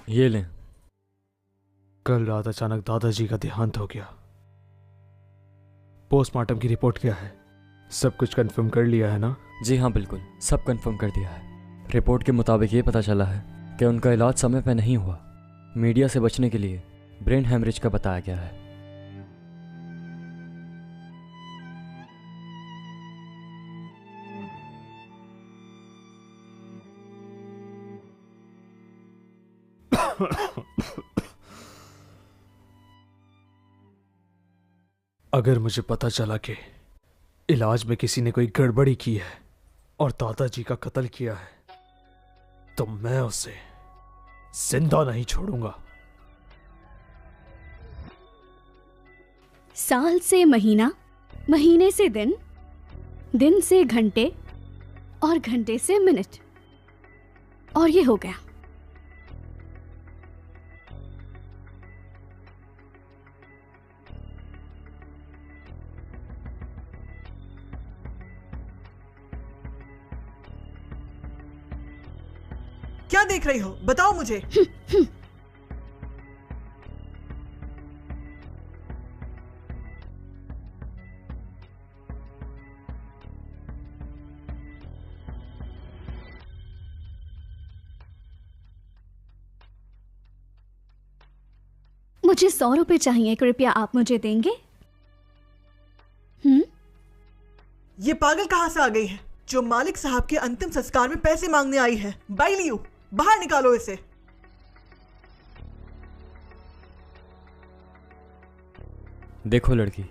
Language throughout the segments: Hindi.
ये लें। कल रात अचानक दादाजी का देहांत हो गया। पोस्टमार्टम की रिपोर्ट क्या है? सब कुछ कंफर्म कर लिया है ना? जी हाँ, बिल्कुल सब कंफर्म कर दिया है। रिपोर्ट के मुताबिक ये पता चला है कि उनका इलाज समय पर नहीं हुआ। मीडिया से बचने के लिए ब्रेन हेमरेज का बताया गया है। अगर मुझे पता चला कि इलाज में किसी ने कोई गड़बड़ी की है और दादाजी का कत्ल किया है तो मैं उसे जिंदा नहीं छोड़ूंगा। साल से महीना, महीने से दिन, दिन से घंटे और घंटे से मिनट, और ये हो गया। क्या देख रही हो? बताओ मुझे। मुझे 100 रुपए चाहिए, कृपया आप मुझे देंगे? ये पागल कहां से आ गई है जो मालिक साहब के अंतिम संस्कार में पैसे मांगने आई है? बाइलियो, बाहर निकालो इसे। देखो लड़की,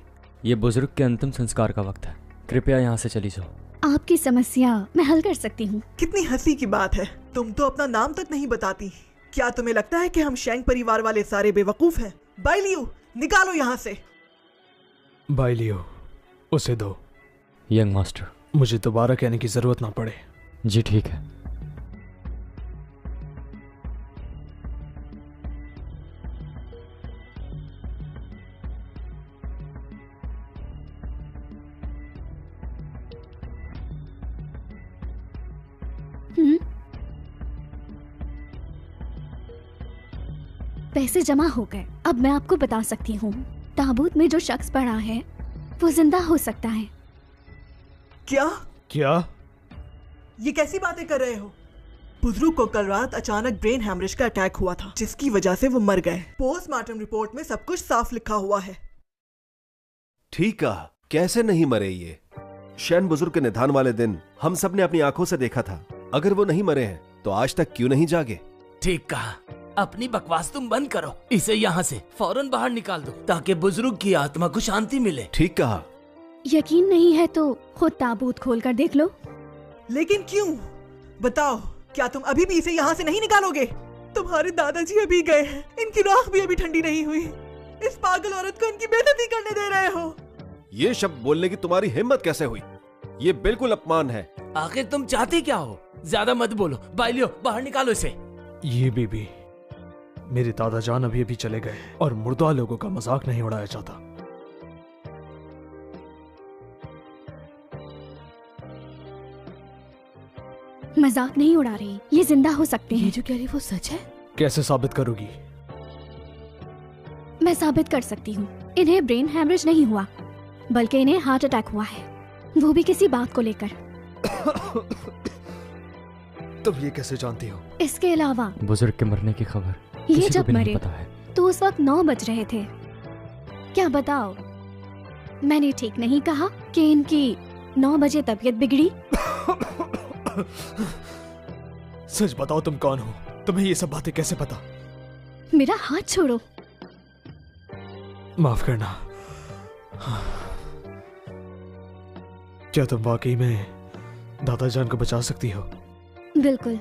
ये बुजुर्ग के अंतिम संस्कार का वक्त है, कृपया यहाँ से चली जाओ। आपकी समस्या मैं हल कर सकती हूँ। कितनी हंसी की बात है, तुम तो अपना नाम तक नहीं बताती। क्या तुम्हें लगता है कि हम शेंग परिवार वाले सारे बेवकूफ हैं? बाइलियो, निकालो यहाँ से। बाइलियो, उसे दो। यंग मास्टर, मुझे दोबारा कहने की जरूरत ना पड़े। जी ठीक है। पैसे जमा हो गए। अब मैं आपको बता सकती हूँ, ताबूत में जो शख्स पड़ा है वो जिंदा हो सकता है। क्या? क्या? ये कैसी बातें कर रहे हो? बुजुर्ग को कल रात अचानक ब्रेन हैमरेज का अटैक हुआ था, जिसकी वजह से वो मर गए। पोस्टमार्टम रिपोर्ट में सब कुछ साफ लिखा हुआ है। ठीक कहा, कैसे नहीं मरे ये? शैन बुजुर्ग के निधन वाले दिन हम सब ने अपनी आंखों से देखा था। अगर वो नहीं मरे हैं तो आज तक क्यों नहीं जागे? ठीक कहा, अपनी बकवास तुम बंद करो। इसे यहाँ से फौरन बाहर निकाल दो ताकि बुजुर्ग की आत्मा को शांति मिले। ठीक कहा। यकीन नहीं है तो खुद ताबूत खोल कर देख लो। लेकिन क्यों? बताओ, क्या तुम अभी भी इसे यहाँ से नहीं निकालोगे? तुम्हारे दादाजी अभी गए हैं, इनकी राख भी अभी ठंडी नहीं हुई। इस पागल औरत को इनकी बेइज्जती करने दे रहे हो। ये शब्द बोलने की तुम्हारी हिम्मत कैसे हुई? ये बिल्कुल अपमान है। आखिर तुम चाहते क्या हो? ज्यादा मत बोलो। बाइलियो, बाहर निकालो इसे। ये बीबी, मेरे दादा जान अभी अभी चले गए और मुर्दा लोगों का मजाक नहीं उड़ाया जाता। मजाक नहीं उड़ा रही, ये जिंदा हो सकते हैं। ये जो कह रही वो सच है? कैसे साबित करोगी? मैं साबित कर सकती हूँ। इन्हें ब्रेन हैमरेज नहीं हुआ, बल्कि इन्हें हार्ट अटैक हुआ है, वो भी किसी बात को लेकर। तुम ये कैसे जानती हो? इसके अलावा बुजुर्ग के मरने की खबर ये किसी को जब भी नहीं मरे पता है। तो उस वक्त 9 बज रहे थे। क्या बताओ, मैंने ठीक नहीं कहा कि इनकी 9 बजे तबीयत बिगड़ी? सच बताओ, तुम कौन हो? तुम्हें ये सब बातें कैसे पता? मेरा हाथ छोड़ो। माफ करना। क्या तुम वाकई में दादा जान को बचा सकती हो? बिल्कुल।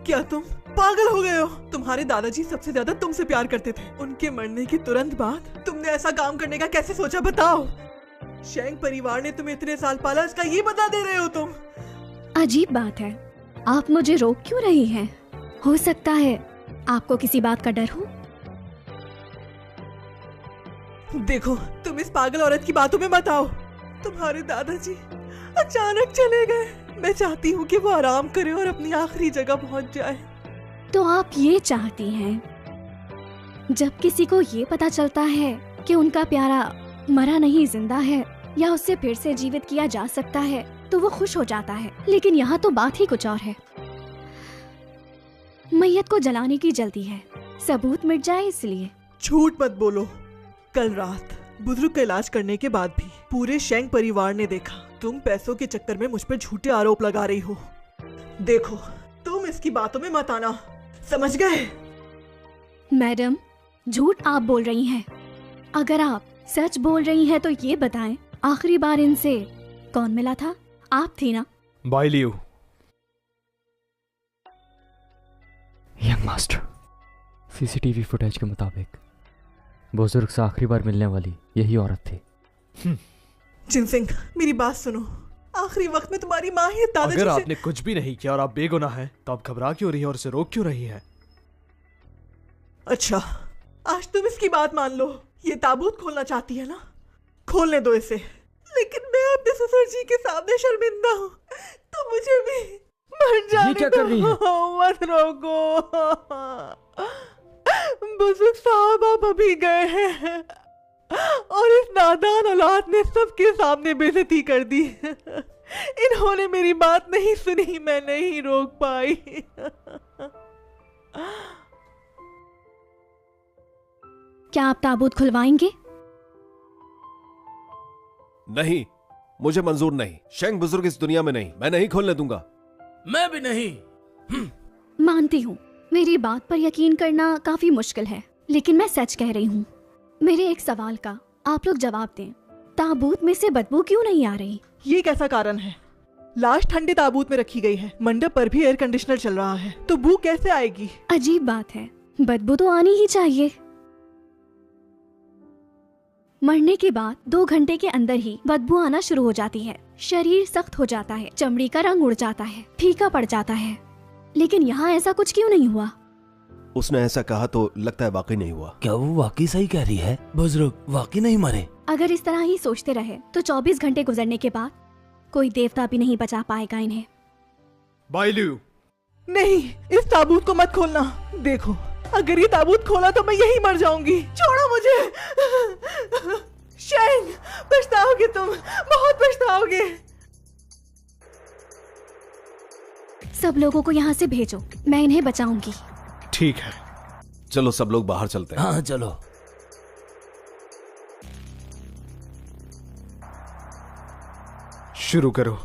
क्या तुम पागल हो गए हो? तुम्हारे दादाजी सबसे ज्यादा तुमसे प्यार करते थे। उनके मरने के तुरंत बाद तुमने ऐसा काम करने का कैसे सोचा? बताओ। शेंग परिवार ने तुम्हें इतने साल पाला, इसका ये बदला दे रहे हो तुम? अजीब बात है, आप मुझे रोक क्यों रही हैं? हो सकता है आपको किसी बात का डर हो। देखो, तुम इस पागल औरत की बातों में मत आओ। तुम्हारे दादाजी अचानक चले गए। मैं चाहती हूँ कि वो आराम करे और अपनी आखिरी जगह पहुँच जाए। तो आप ये चाहती हैं जब किसी को ये पता चलता है कि उनका प्यारा मरा नहीं जिंदा है या उससे फिर से जीवित किया जा सकता है तो वो खुश हो जाता है, लेकिन यहाँ तो बात ही कुछ और है। मैयत को जलाने की जल्दी है, सबूत मिट जाए इसलिए। झूठ मत बोलो। कल रात बुजुर्ग का इलाज करने के बाद भी पूरे शेंग परिवार ने देखा तुम पैसों के चक्कर में मुझ पर झूठे आरोप लगा रही हो। देखो, तुम इसकी बातों में मत आना, समझ गए? मैडम, झूठ आप बोल रही हैं। अगर आप सच बोल रही हैं तो ये बताएं, आखिरी बार इनसे कौन मिला था? आप थी ना? Bai Liu. Young master, CCTV footage के मुताबिक बुजुर्ग से आखिरी बार मिलने वाली यही औरत थी। जिनसिंग, मेरी बात सुनो। आखिरी वक्त में तुम्हारी माँ ही दादाजी अगर से... आपने कुछ भी नहीं किया और आप बेगुनाह हैं, तो आप घबरा क्यों रही है और उसे रोक क्यों रही है? अच्छा, आज तुम इसकी बात मान लो। ये ताबूत खोलना चाहती है ना? खोलने दो इसे। लेकिन मैं अपने ससुर जी के सामने शर्मिंदा हूँ, तो मुझे भी मर जाने क्या कर रही हैं? मत रोको। बुजुर्ग साहब आप अभी गए हैं और इस नादान औलाद ने सबके सामने बेइज्जती कर दी। इन्होंने मेरी बात नहीं सुनी, मैं नहीं रोक पाई। क्या आप ताबूत खुलवाएंगे? नहीं, मुझे मंजूर नहीं। शेंग बुजुर्ग इस दुनिया में नहीं, मैं नहीं खोलने दूंगा। मैं भी नहीं। मानती हूँ, मेरी बात पर यकीन करना काफी मुश्किल है, लेकिन मैं सच कह रही हूँ। मेरे एक सवाल का आप लोग जवाब दें। ताबूत में से बदबू क्यों नहीं आ रही? ये कैसा कारण है? लाश ठंडे ताबूत में रखी गई है, मंडप पर भी एयर कंडीशनर चल रहा है, तो बू कैसे आएगी? अजीब बात है, बदबू तो आनी ही चाहिए। मरने के बाद 2 घंटे के अंदर ही बदबू आना शुरू हो जाती है। शरीर सख्त हो जाता है, चमड़ी का रंग उड़ जाता है, फीका पड़ जाता है। लेकिन यहाँ ऐसा कुछ क्यों नहीं हुआ? उसने ऐसा कहा तो लगता है वाकई नहीं हुआ। क्या वो वाकई सही कह रही है? बुजुर्ग वाकई नहीं मरे? अगर इस तरह ही सोचते रहे तो 24 घंटे गुजरने के बाद कोई देवता भी नहीं बचा पाएगा इन्हें। Bai Liu. नहीं, इस ताबूत को मत खोलना। देखो, अगर ये ताबूत खोला तो मैं यही मर जाऊंगी। छोड़ो मुझे। शेंग, पछताओगे तुम, बहुत पछताओगे। सब लोगों को यहाँ से भेजो, मैं इन्हें बचाऊंगी। ठीक है, चलो सब लोग बाहर चलते हैं। हाँ चलो। शुरू करो।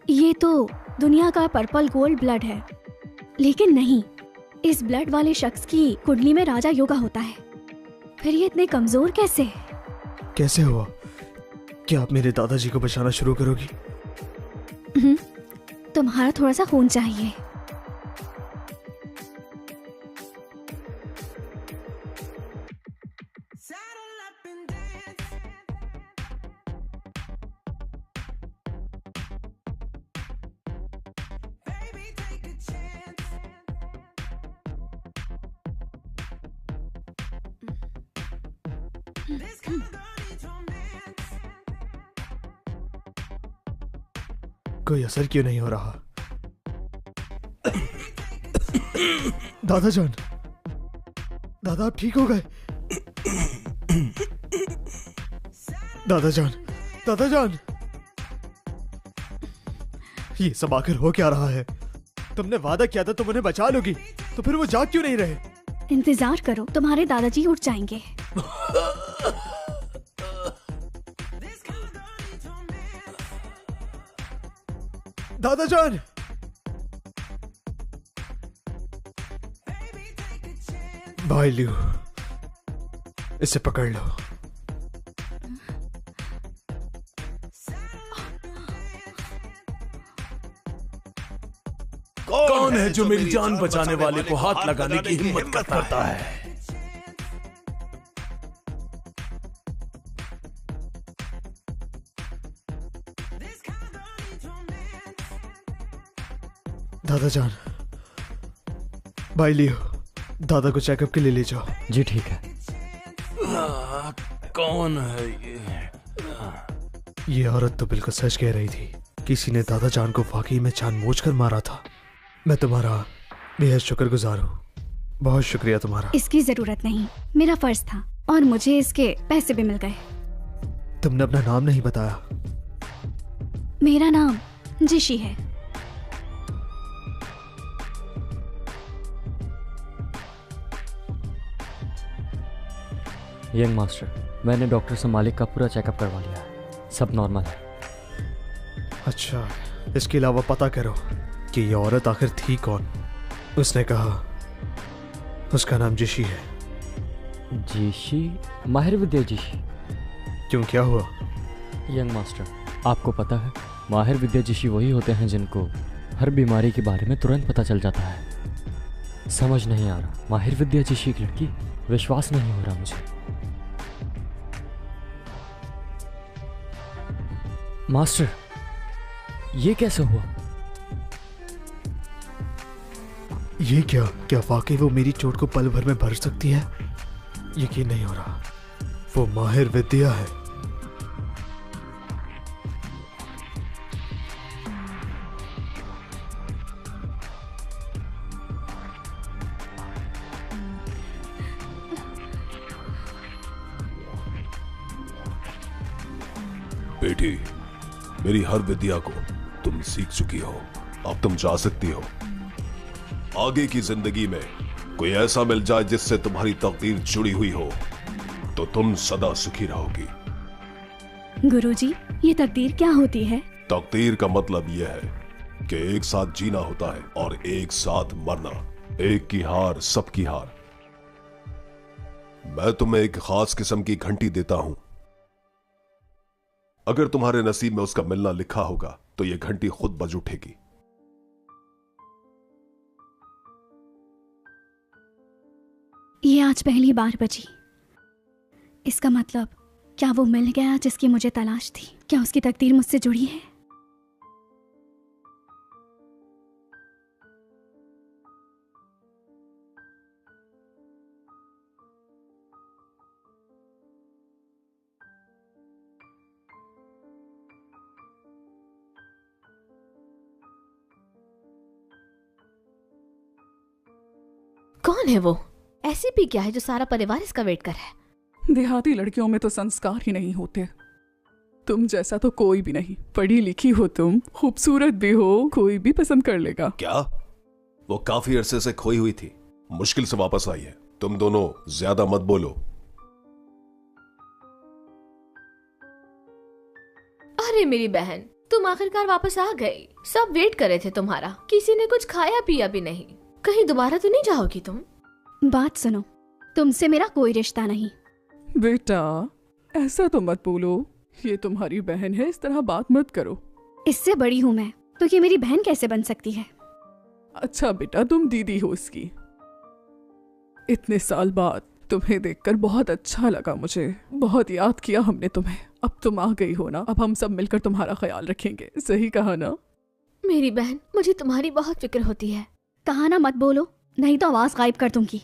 ये तो दुनिया का पर्पल गोल्ड ब्लड है, लेकिन नहीं, इस ब्लड वाले शख्स की कुंडली में राजा योगा होता है। फिर ये इतने कमजोर कैसे? कैसे हुआ? क्या आप मेरे दादाजी को बचाना शुरू करोगी? तुम्हारा थोड़ा सा खून चाहिए। कोई असर क्यों नहीं हो रहा? दादाजान, दादा आप ठीक हो गए? दादाजान, दादाजान, ये सब आखिर हो क्या रहा है? तुमने वादा किया था तुम उन्हें बचा लोगी, तो फिर वो जाग क्यों नहीं रहे? इंतजार करो, तुम्हारे दादाजी उठ जाएंगे। दादाजान, भाई लियू, इसे पकड़ लो। कौन है जो मेरी जान बचाने वाले को हाथ लगाने की हिम्मत करता है? दादा जान, भाई लियो, दादा को चेकअप के लिए ले जाओ। जी ठीक है। कौन है ये औरत तो बिल्कुल सच कह रही थी। किसी ने दादा जान को वाकई में जानबूझकर मारा था। मैं तुम्हारा बेहद शुक्रगुजार हूँ। बहुत शुक्रिया तुम्हारा। इसकी जरूरत नहीं, मेरा फर्ज था और मुझे इसके पैसे भी मिल गए। तुमने अपना नाम नहीं बताया। मेरा नाम जिशी है। यंग मास्टर, मैंने डॉक्टर से मालिक का पूरा चेकअप करवा लिया है, सब नॉर्मल है। अच्छा, इसके अलावा पता करो कि ये औरत आखिर थी कौन। उसने कहा उसका नाम जिशी है। जीशी? माहिर विद्या जीशी? क्यों, क्या हुआ? यंग मास्टर, आपको पता है माहिर विद्या जीशी वही होते हैं जिनको हर बीमारी के बारे में तुरंत पता चल जाता है। समझ नहीं आ रहा, माहिर विद्या जीशी की लड़की? विश्वास नहीं हो रहा मुझे। मास्टर, ये कैसे हुआ? ये क्या वाकई वो मेरी चोट को पल भर में भर सकती है? यकीन नहीं हो रहा। वो माहिर विद्या है। बेटी, मेरी हर विद्या को तुम सीख चुकी हो, अब तुम जा सकती हो। आगे की जिंदगी में कोई ऐसा मिल जाए जिससे तुम्हारी तकदीर जुड़ी हुई हो तो तुम सदा सुखी रहोगी। गुरुजी, ये तकदीर क्या होती है? तकदीर का मतलब यह है कि एक साथ जीना होता है और एक साथ मरना। एक की हार सबकी हार। मैं तुम्हें एक खास किस्म की घंटी देता हूं। अगर तुम्हारे नसीब में उसका मिलना लिखा होगा तो यह घंटी खुद बज उठेगी। ये आज पहली बार बजी। इसका मतलब क्या वो मिल गया जिसकी मुझे तलाश थी? क्या उसकी तकदीर मुझसे जुड़ी है? कौन है वो? ऐसी भी क्या है जो सारा परिवार इसका वेट कर रहा है? देहाती लड़कियों में तो संस्कार ही नहीं होते। तुम जैसा तो कोई भी नहीं। पढ़ी लिखी हो तुम, खूबसूरत भी हो, कोई भी पसंद कर लेगा। क्या? वो काफी अरसे से खोई हुई थी, मुश्किल से वापस आई है। तुम दोनों ज्यादा मत बोलो। अरे मेरी बहन, तुम आखिरकार वापस आ गई। सब वेट कर रहे थे तुम्हारा। किसी ने कुछ खाया पिया भी नहीं। कहीं दोबारा तो नहीं जाओगी तुम? बात सुनो, तुमसे मेरा कोई रिश्ता नहीं। बेटा, ऐसा तो मत बोलो। ये तुम्हारी बहन है, इस तरह बात मत करो। इससे बड़ी हूँ मैं, तो ये मेरी बहन कैसे बन सकती है? अच्छा बेटा, तुम दीदी हो इसकी। इतने साल बाद तुम्हें देखकर बहुत अच्छा लगा मुझे। बहुत याद किया हमने तुम्हें। अब तुम आ गई हो ना, अब हम सब मिलकर तुम्हारा ख्याल रखेंगे। सही कहा ना? मेरी बहन, मुझे तुम्हारी बहुत फिक्र होती है। कहा ना मत बोलो, नहीं तो आवाज गायब कर दूंगी।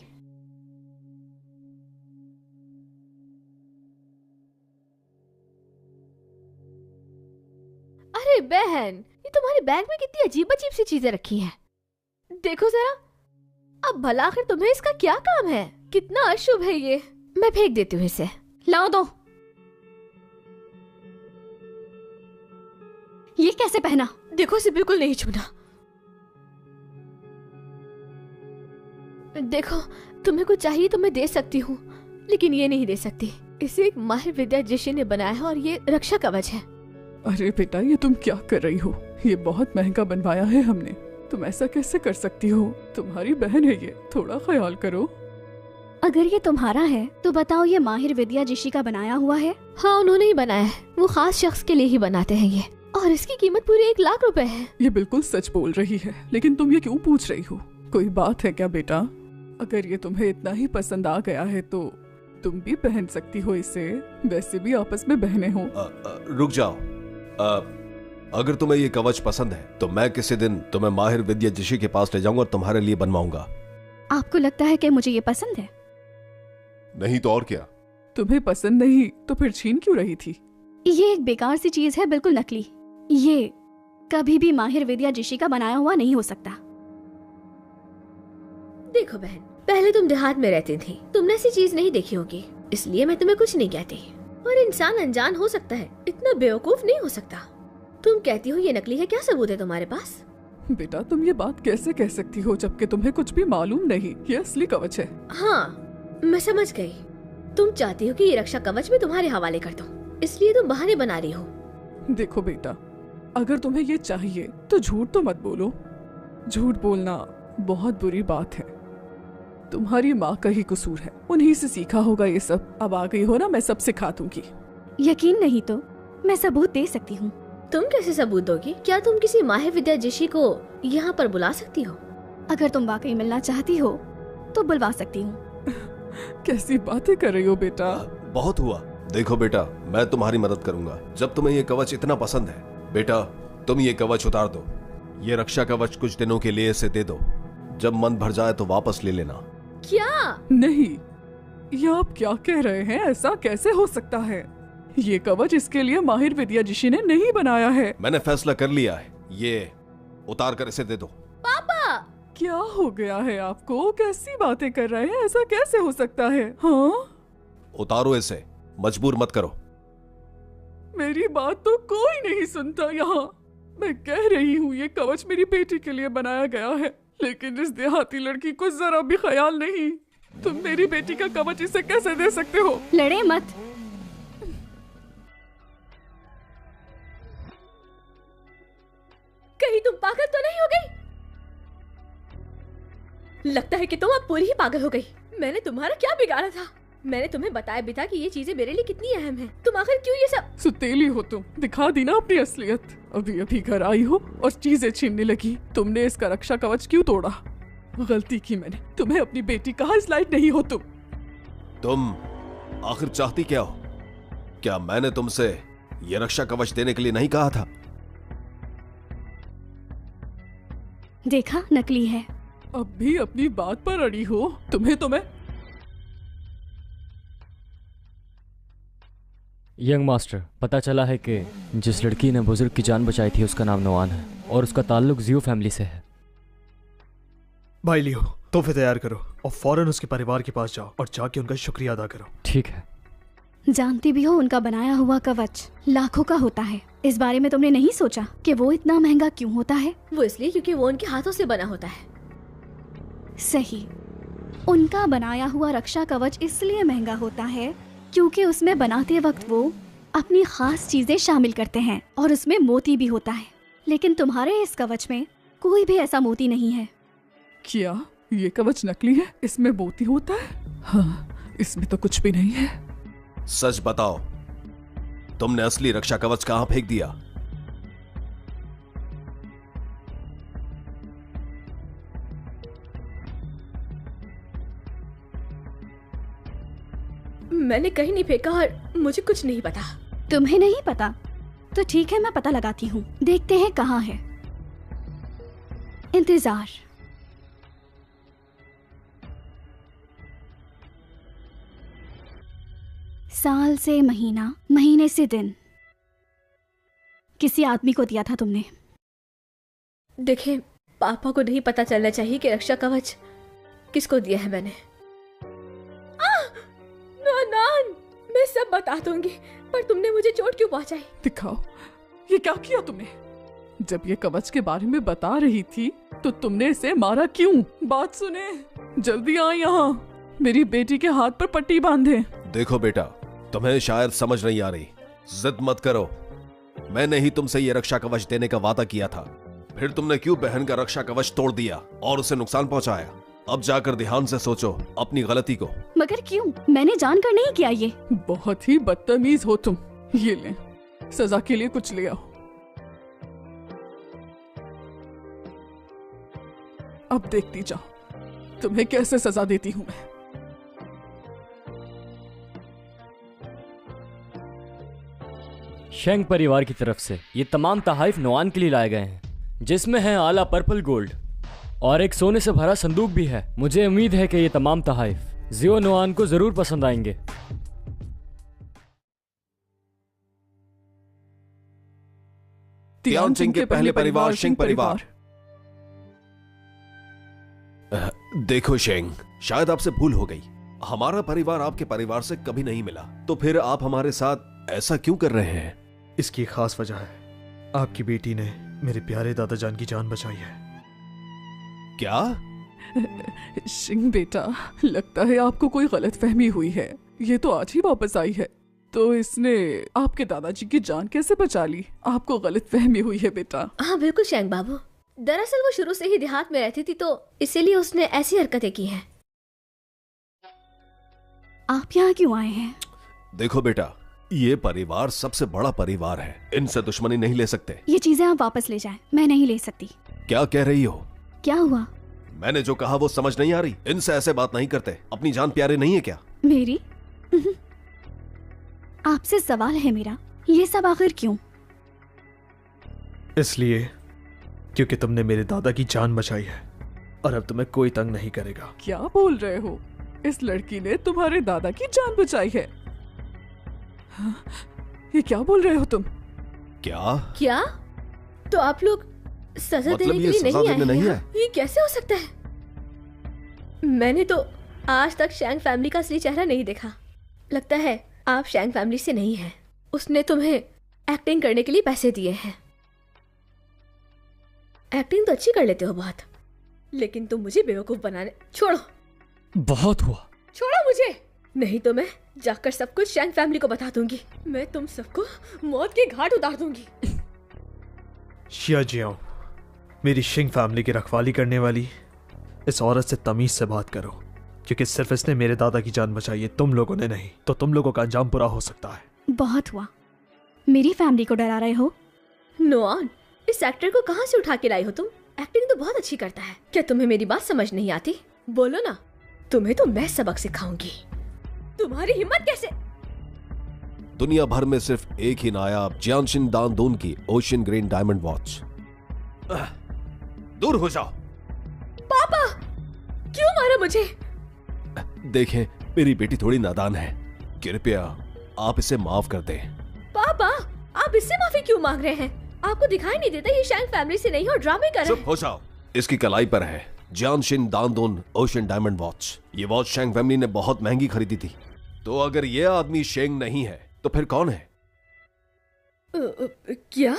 अरे बहन, ये तुम्हारे बैग में कितनी अजीब अजीब सी चीजें रखी हैं। देखो जरा। अब भला आखिर तुम्हें इसका क्या काम है? कितना अशुभ है ये। मैं फेंक देती हूँ इसे। लाओ दो। ये कैसे पहना? देखो, इसे बिल्कुल नहीं छूना। देखो, तुम्हें कुछ चाहिए तो मैं दे सकती हूँ, लेकिन ये नहीं दे सकती। इसे एक माहिर विद्या जिशी ने बनाया है और ये रक्षा कवच है। अरे बेटा, ये तुम क्या कर रही हो? ये बहुत महंगा बनवाया है हमने। तुम ऐसा कैसे कर सकती हो? तुम्हारी बहन है ये, थोड़ा ख्याल करो। अगर ये तुम्हारा है तो बताओ, ये माहिर विद्या जिशी का बनाया हुआ है? हाँ, उन्होंने ही बनाया है। वो खास शख्स के लिए ही बनाते हैं ये, और इसकी कीमत पूरी 1 लाख रुपए है। ये बिल्कुल सच बोल रही है, लेकिन तुम ये क्यों पूछ रही हो? कोई बात है क्या बेटा? अगर ये तुम्हें इतना ही पसंद आ गया है तो तुम भी पहन सकती हो इसे। वैसे भी आपस में बहनें हो। रुक जाओ। अगर तुम्हें ये कवच पसंद है तो मैं किसी दिन तुम्हें माहिर विद्या जिशी के पास ले जाऊंगा और तुम्हारे लिए बनवाऊंगा। आपको लगता है कि मुझे ये पसंद है? नहीं तो और क्या। तुम्हें पसंद नहीं तो फिर छीन क्यों रही थी? ये एक बेकार सी चीज है, बिल्कुल नकली। ये कभी भी माहिर विद्या जिशी का बनाया हुआ नहीं हो सकता। देखो बहन, पहले तुम देहात में रहती थी, तुमने ऐसी चीज नहीं देखी होगी, इसलिए मैं तुम्हें कुछ नहीं कहती। और इंसान अनजान हो सकता है, इतना बेवकूफ नहीं हो सकता। तुम कहती हो ये नकली है, क्या सबूत है तुम्हारे पास? बेटा तुम ये बात कैसे कह सकती हो जबकि तुम्हें कुछ भी मालूम नहीं? ये असली कवच है। हाँ मैं समझ गई, तुम चाहती हो कि ये रक्षा कवच मैं तुम्हारे हवाले कर दूं, इसलिए तुम बहाने बना रही हो। देखो बेटा, अगर तुम्हें ये चाहिए तो झूठ तो मत बोलो। झूठ बोलना बहुत बुरी बात है। तुम्हारी माँ का ही कसूर है, उन्हीं से सीखा होगा ये सब। अब आ गई हो ना, मैं सब सिखा दूंगी। यकीन नहीं तो मैं सबूत दे सकती हूँ। तुम कैसे सबूत दोगी? क्या तुम किसी माहिर विद्या जिशी को यहाँ पर बुला सकती हो? अगर तुम वाकई मिलना चाहती हो तो बुलवा सकती हूँ। कैसी बातें कर रही हो बेटा? बहुत हुआ। देखो बेटा, मैं तुम्हारी मदद करूंगा। जब तुम्हें ये कवच इतना पसंद है, बेटा तुम ये कवच उतार दो। ये रक्षा कवच कुछ दिनों के लिए इसे दे दो, जब मन भर जाए तो वापस ले लेना। क्या? नहीं, ये आप क्या कह रहे हैं? ऐसा कैसे हो सकता है? ये कवच इसके लिए माहिर विद्या जिशी ने नहीं बनाया है। मैंने फैसला कर लिया है, ये उतार कर इसे दे दो। पापा क्या हो गया है आपको? कैसी बातें कर रहे हैं? ऐसा कैसे हो सकता है? हाँ, उतारो इसे, मजबूर मत करो। मेरी बात तो कोई नहीं सुनता यहाँ। मैं कह रही हूँ ये कवच मेरी बेटी के लिए बनाया गया है, लेकिन इस देहाती लड़की को जरा भी ख्याल नहीं। तुम मेरी बेटी का कवच इसे कैसे दे सकते हो? लड़े मत। कहीं तुम पागल तो नहीं हो गई? लगता है कि तुम अब पूरी ही पागल हो गई। मैंने तुम्हारा क्या बिगाड़ा था? मैंने तुम्हें बताया भी था कि ये चीजें मेरे लिए कितनी अहम हैं। तुम आखिर क्यों ये सब? सुतेली हो तुम, दिखा दी ना अपनी असलियत। अभी अभी घर आई हो और चीजें छीनने लगी। तुमने इसका रक्षा कवच क्यों तोड़ा? गलती की मैंने। तुम्हें अपनी बेटी कहा इस लायक नहीं हो तुम आखिर चाहती क्या हो? क्या मैंने तुमसे ये रक्षा कवच देने के लिए नहीं कहा था? देखा, नकली है। अब भी अपनी बात पर अड़ी हो। तुम्हें तो मैं यंग मास्टर, पता चला है कि जिस लड़की ने बुजुर्ग की जान बचाई थी उसका नाम नवान है और उसका ताल्लुक जियो फैमिली से है। भाई लियो, तोहफे तैयार करो और फौरन उसके परिवार के पास जाओ और जाके उनका शुक्रिया अदा करो। ठीक है। जानती भी हो उनका बनाया हुआ कवच लाखों का होता है। इस बारे में तुमने नहीं सोचा कि वो इतना महंगा क्यों होता है? वो इसलिए क्योंकि वो उनके हाथों से बना होता है। सही, उनका बनाया हुआ रक्षा कवच इसलिए महंगा होता है क्योंकि उसमें बनाते वक्त वो अपनी खास चीजें शामिल करते हैं और उसमें मोती भी होता है। लेकिन तुम्हारे इस कवच में कोई भी ऐसा मोती नहीं है। क्या ये कवच नकली है? इसमें मोती होता है? हाँ, इसमें तो कुछ भी नहीं है। सच बताओ, तुमने असली रक्षा कवच कहां फेंक दिया? मैंने कहीं नहीं फेंका और मुझे कुछ नहीं पता। तुम्हें नहीं पता? तो ठीक है, मैं पता लगाती हूँ। देखते हैं कहाँ है। इंतजार। साल से महीना, महीने से दिन। किसी आदमी को दिया था तुमने। देखें, पापा को नहीं पता चलना चाहिए कि रक्षा कवच किसको दिया है मैंने। नान, मैं सब बता दूंगी, पर तुमने मुझे चोट क्यों पहुंचाई? दिखाओ, ये क्या किया तुमने? जब ये कवच के बारे में बता रही थी तो तुमने इसे मारा क्यों? बात सुने, जल्दी आ यहाँ। मेरी बेटी के हाथ पर पट्टी बांधे। देखो बेटा, तुम्हें शायद समझ नहीं आ रही। जिद मत करो। मैंने ही तुमसे ये रक्षा कवच देने का वादा किया था, फिर तुमने क्यों बहन का रक्षा कवच तोड़ दिया और उसे नुकसान पहुंचाया? अब जाकर ध्यान से सोचो अपनी गलती को। मगर क्यों? मैंने जानकर नहीं किया ये। बहुत ही बदतमीज हो तुम। ये ले, सजा के लिए कुछ ले आओ। अब देखती जाओ तुम्हें कैसे सजा देती हूँ मैं। शेंग परिवार की तरफ से ये तमाम तहाइफ नुआन के लिए लाए गए हैं, जिसमें है आला पर्पल गोल्ड और एक सोने से भरा संदूक भी है। मुझे उम्मीद है कि ये तमाम तहाइफ जियो नुआन को जरूर पसंद आएंगे। तियानजिंग के पहले परिवार शेंग परिवार। देखो शेंग, शायद आपसे भूल हो गई। हमारा परिवार आपके परिवार से कभी नहीं मिला, तो फिर आप हमारे साथ ऐसा क्यों कर रहे हैं? इसकी एक खास वजह है। आपकी बेटी ने मेरे प्यारे दादा जान की जान बचाई है। क्या? शिंग बेटा, लगता है आपको कोई गलतफहमी हुई है। ये तो आज ही वापस आई है, तो इसने आपके दादाजी की जान कैसे बचा ली? आपको गलतफहमी हुई है बेटा। हाँ बिल्कुल शेंग बाबू, दरअसल वो शुरू से ही देहात में रहती थी, तो इसीलिए उसने ऐसी हरकतें की हैं। आप यहाँ क्यों आए हैं? देखो बेटा, ये परिवार सबसे बड़ा परिवार है, इनसे दुश्मनी नहीं ले सकते। ये चीजें आप वापस ले जाएं, मैं नहीं ले सकती। क्या कह रही हो? क्या हुआ? मैंने जो कहा वो समझ नहीं आ रही? इनसे ऐसे बात नहीं करते। अपनी जान प्यारे नहीं है क्या? मेरी? आपसे सवाल है मेरा, ये सब आखिर क्यों? इसलिए क्योंकि तुमने मेरे दादा की जान बचाई है और अब तुम्हें कोई तंग नहीं करेगा। क्या बोल रहे हो? इस लड़की ने तुम्हारे दादा की जान बचाई है? हाँ, ये क्या बोल रहे हो तुम? क्या? तो आप लोग सजा मतलब देने के ये लिए सजा नहीं देने आए नहीं हैं? है? ये कैसे हो सकता है? मैंने तो आज तक शैंग फैमिली का असली चेहरा नहीं देखा। लगता है आप शैंग फैमिली से नहीं हैं। उसने तुम्हें एक्टिंग करने के लिए पैसे दिए हैं। एक्टिंग तो अच्छी कर लेते हो बहुत, लेकिन तुम मुझे बेवकूफ बनाने। छोड़ो, बहुत हुआ। छोड़ो मुझे, नहीं तो मैं जाकर सब कुछ शैंग फैमिली को बता दूंगी। मैं तुम सबको मौत के घाट उतार दूंगी। शिया जियाओ, मेरी शिंग फैमिली की रखवाली करने वाली इस औरत से तमीज से बात करो, क्योंकि सिर्फ इसने मेरे दादा की जान बचाई है, तुम लोगों ने नहीं। तो तुम लोगों का अंजाम बुरा हो सकता है। बहुत हुआ, मेरी फैमिली को डरा रहे हो। नुआन, इस एक्टर को कहाँ से उठा के लाई हो तुम? एक्टिंग तो बहुत अच्छी करता है। क्या तुम्हें मेरी बात समझ नहीं आती? बोलो ना, तुम्हें तो मैं सबक सिखाऊंगी। तुम्हारी हिम्मत कैसे? दुनिया भर में सिर्फ एक ही नायाब जियांशिन दानदून की ओशियन ग्रीन डायमंड वॉच। दूर हो जाओ। पापा, क्यों मारा मुझे? देखें, मेरी बेटी थोड़ी नादान है, कृपया आप इसे माफ कर दें। पापा, आप इससे माफी क्यों मांग रहे हैं? आपको दिखाई नहीं देता ये शैंग फैमिली से नहीं और ड्रामे कर रहे चुप हैं? हो जाओ। इसकी कलाई पर है जियांशिन दानदून ओशियन डायमंड वॉच। ये वॉच शेंग फैमिली ने बहुत महंगी खरीदी थी। तो अगर ये आदमी शेंग नहीं है तो फिर कौन है? क्या?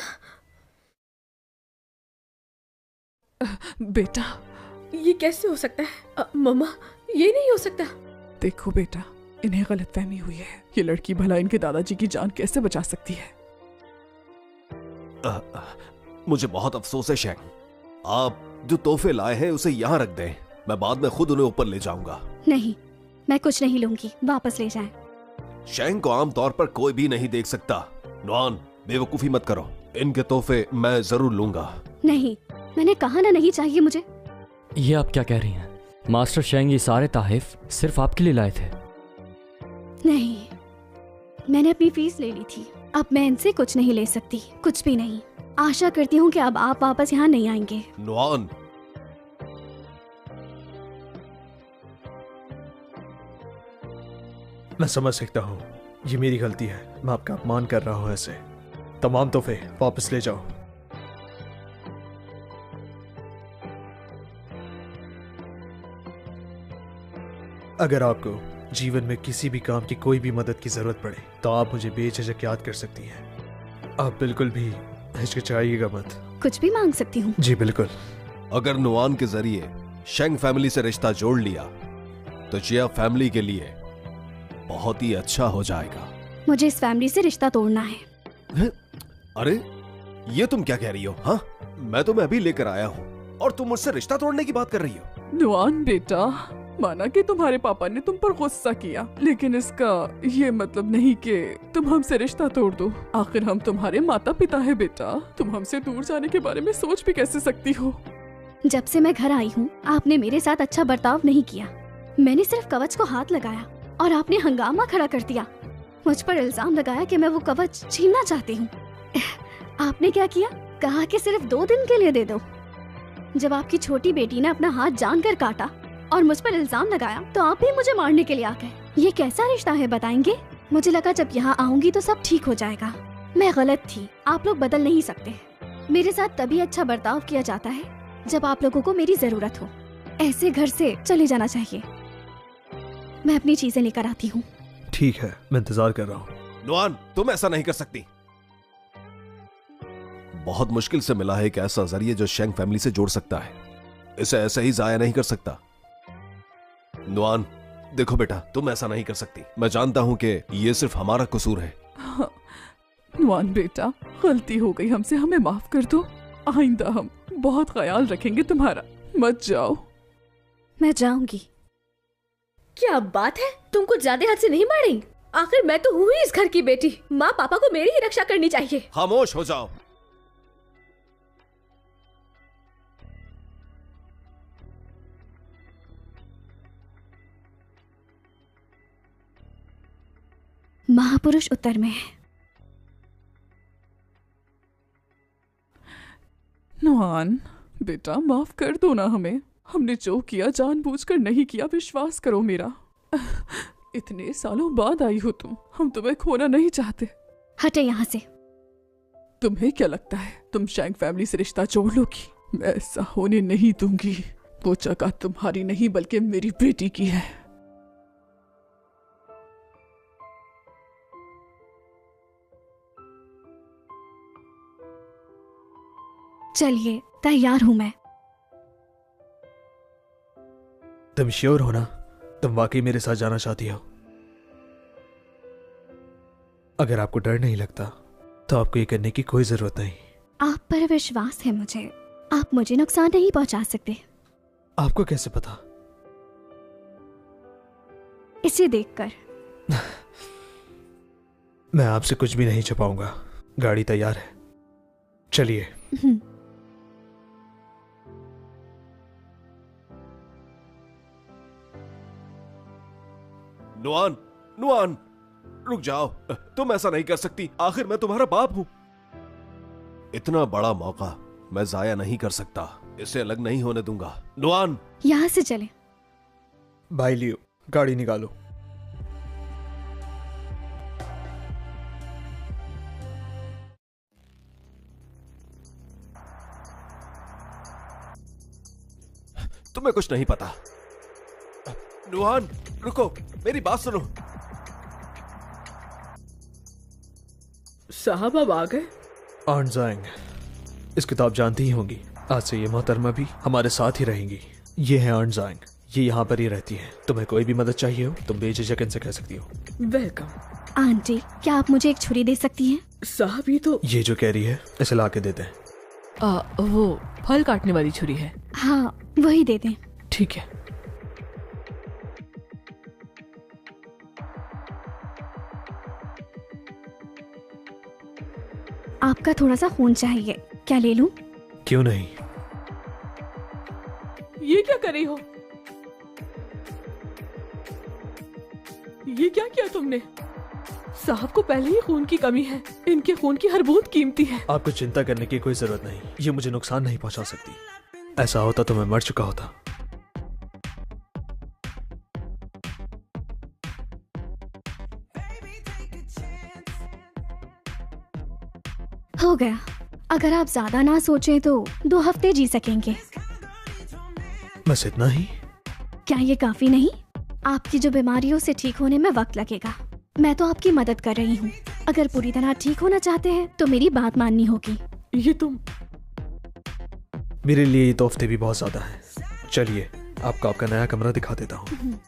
बेटा, ये कैसे हो सकता है? मम्मा, ये नहीं हो सकता। देखो बेटा, इन्हें गलतफहमी हुई है। ये लड़की भला इनके दादाजी की जान कैसे बचा सकती है? मुझे बहुत अफसोस है शेंग। आप जो तोहफे लाए हैं उसे यहाँ रख दें, मैं बाद में खुद उन्हें ऊपर ले जाऊंगा। नहीं, मैं कुछ नहीं लूंगी, वापस ले जाएं। शेंग को आमतौर पर कोई भी नहीं देख सकता। नुआन, बेवकूफी मत करो, इनके तोहफे मैं जरूर लूंगा। नहीं, मैंने कहा ना नहीं चाहिए मुझे। ये आप क्या कह रही हैं? मास्टर शेंग ये सारे ताहिफ सिर्फ आपके लिए लाए थे। नहीं, मैंने अपनी फीस ले ली थी, अब मैं इनसे कुछ नहीं ले सकती, कुछ भी नहीं। आशा करती हूँ कि अब आप वापस यहाँ नहीं आएंगे। नुआन, मैं समझ सकता हूँ, ये मेरी गलती है, मैं आपका अपमान कर रहा हूँ। ऐसे तमाम तोहफे वापस ले जाओ। अगर आपको जीवन में किसी भी काम की कोई भी मदद की जरूरत पड़े तो आप मुझे बेझिझक याद कर सकती हैं। आप बिल्कुल भी हिचकिचाइएगा मत। कुछ भी मांग सकती हूँ। जी बिल्कुल। अगर नुआन के जरिए शेंग फैमिली से रिश्ता जोड़ लिया तो जिया फैमिली के लिए बहुत ही अच्छा हो जाएगा। मुझे इस फैमिली से रिश्ता तोड़ना है। अरे ये तुम क्या कह रही हो? हाँ, मैं तुम्हें अभी लेकर आया हूँ और तुम मुझसे रिश्ता तोड़ने की बात कर रही हो? नुआन बेटा, माना कि तुम्हारे पापा ने तुम पर गुस्सा किया, लेकिन इसका ये मतलब नहीं कि तुम हमसे रिश्ता तोड़ दो। आखिर हम तुम्हारे माता पिता हैं बेटा। तुम हमसे दूर जाने के बारे में सोच भी कैसे सकती हो? जब से मैं घर आई हूँ आपने मेरे साथ अच्छा बर्ताव नहीं किया। मैंने सिर्फ कवच को हाथ लगाया और आपने हंगामा खड़ा कर दिया। मुझ पर इल्जाम लगाया कि मैं वो कवच छीनना चाहती हूँ। आपने क्या किया? कहा कि सिर्फ 2 दिन के लिए दे दो। जब आपकी छोटी बेटी ने अपना हाथ जानकर काटा और मुझ पर इल्जाम लगाया तो आप भी मुझे मारने के लिए आ गए। ये कैसा रिश्ता है बताएंगे? मुझे लगा जब यहाँ आऊंगी तो सब ठीक हो जाएगा। मैं गलत थी, आप लोग बदल नहीं सकते। मेरे साथ तभी अच्छा बर्ताव किया जाता है जब आप लोगों को मेरी जरूरत हो। ऐसे घर से चले जाना चाहिए। मैं अपनी चीजें लेकर आती हूँ। ठीक है, मैं इंतजार कर रहा हूँ। नुआन, तुम ऐसा नहीं कर सकती। बहुत मुश्किल से मिला है एक ऐसा जरिए जो शेंग फैमिली से जोड़ सकता है। इसे ऐसे ही जाया नहीं कर सकता। नुआन, देखो बेटा, तुम ऐसा नहीं कर सकती। मैं जानता हूं कि ये सिर्फ हमारा कसूर है। नुआन बेटा, गलती हो गई हमसे, हमें माफ कर दो। आइंदा हम बहुत ख्याल रखेंगे तुम्हारा। मत जाओ। मैं जाऊंगी। क्या बात है, तुम कुछ ज्यादा हद से नहीं मार रही? आखिर मैं तो हूँ ही इस घर की बेटी। माँ पापा को मेरी ही रक्षा करनी चाहिए। खामोश हो जाओ। महापुरुष उत्तर में है। नुआन बेटा, माफ कर दो ना हमें। हमने जो किया जानबूझकर नहीं किया, विश्वास करो मेरा। इतने सालों बाद आई हो तुम, हम तुम्हें खोना नहीं चाहते। हटे यहाँ से। तुम्हें क्या लगता है तुम शेंग फैमिली से रिश्ता जोड़ लोगी? मैं ऐसा होने नहीं दूंगी। वो जगह तुम्हारी नहीं बल्कि मेरी बेटी की है। चलिए, तैयार हूँ मैं। तुम श्योर हो ना? तुम वाकई मेरे साथ जाना चाहती हो? अगर आपको डर नहीं लगता तो आपको ये करने की कोई जरूरत नहीं। आप पर विश्वास है मुझे। आप मुझे नुकसान नहीं पहुंचा सकते। आपको कैसे पता? इसे देखकर। मैं आपसे कुछ भी नहीं छुपाऊंगा। गाड़ी तैयार है, चलिए। नुआन, नुआन, रुक जाओ। तुम ऐसा नहीं कर सकती। आखिर मैं तुम्हारा बाप हूं। इतना बड़ा मौका मैं जाया नहीं कर सकता। इसे अलग नहीं होने दूंगा। नुआन, यहाँ से चले। भाई लियो, गाड़ी निकालो। तुम्हें कुछ नहीं पता। नुआन, रुको, मेरी बात सुनो। साहब अब आ गए। ऑन जाएंग, इस किताब जानती ही होंगी। आज से ये मोहतरमा भी हमारे साथ ही रहेंगी। ये है ऑन जाएंग, ये यहाँ पर ही रहती है। तुम्हें कोई भी मदद चाहिए हो तुम बेझिझक इनसे कह सकती हो। वेलकम। आंटी, क्या आप मुझे एक छुरी दे सकती हैं? साहब ये जो कह रही है इसे ला के देते हैं। वो फल काटने वाली छुरी है। हाँ, वही दे दें। ठीक है। आपका थोड़ा सा खून चाहिए, क्या ले लूं? क्यों नहीं? ये क्या कर रही हो? ये क्या किया तुमने? साहब को पहले ही खून की कमी है। इनके खून की हर बूंद कीमती है। आपको चिंता करने की कोई जरूरत नहीं। ये मुझे नुकसान नहीं पहुंचा सकती। ऐसा होता तो मैं मर चुका होता। हो गया। अगर आप ज्यादा ना सोचें तो 2 हफ्ते जी सकेंगे। बस इतना ही? क्या ये काफी नहीं? आपकी जो बीमारियों से ठीक होने में वक्त लगेगा। मैं तो आपकी मदद कर रही हूँ। अगर पूरी तरह ठीक होना चाहते हैं तो मेरी बात माननी होगी। ये तुम? मेरे लिए ये तोहफे भी बहुत ज्यादा हैं। चलिए, आपको आपका नया कमरा दिखा देता हूँ।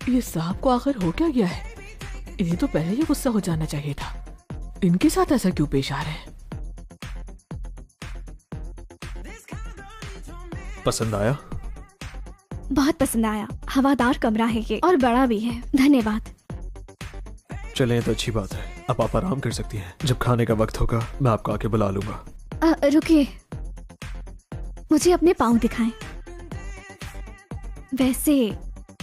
ये साहब को आखिर हो क्या गया है? इन्हें तो पहले ही गुस्सा हो जाना चाहिए था। इनके साथ ऐसा क्यों पेश आ रहे हैं? पसंद आया? बहुत पसंद आया। हवादार कमरा है ये और बड़ा भी है। धन्यवाद। चलें तो अच्छी बात है। अब आप आराम कर सकती हैं। जब खाने का वक्त होगा मैं आपको आके बुला लूंगा। रुकिए, मुझे अपने पाँव दिखाएं। वैसे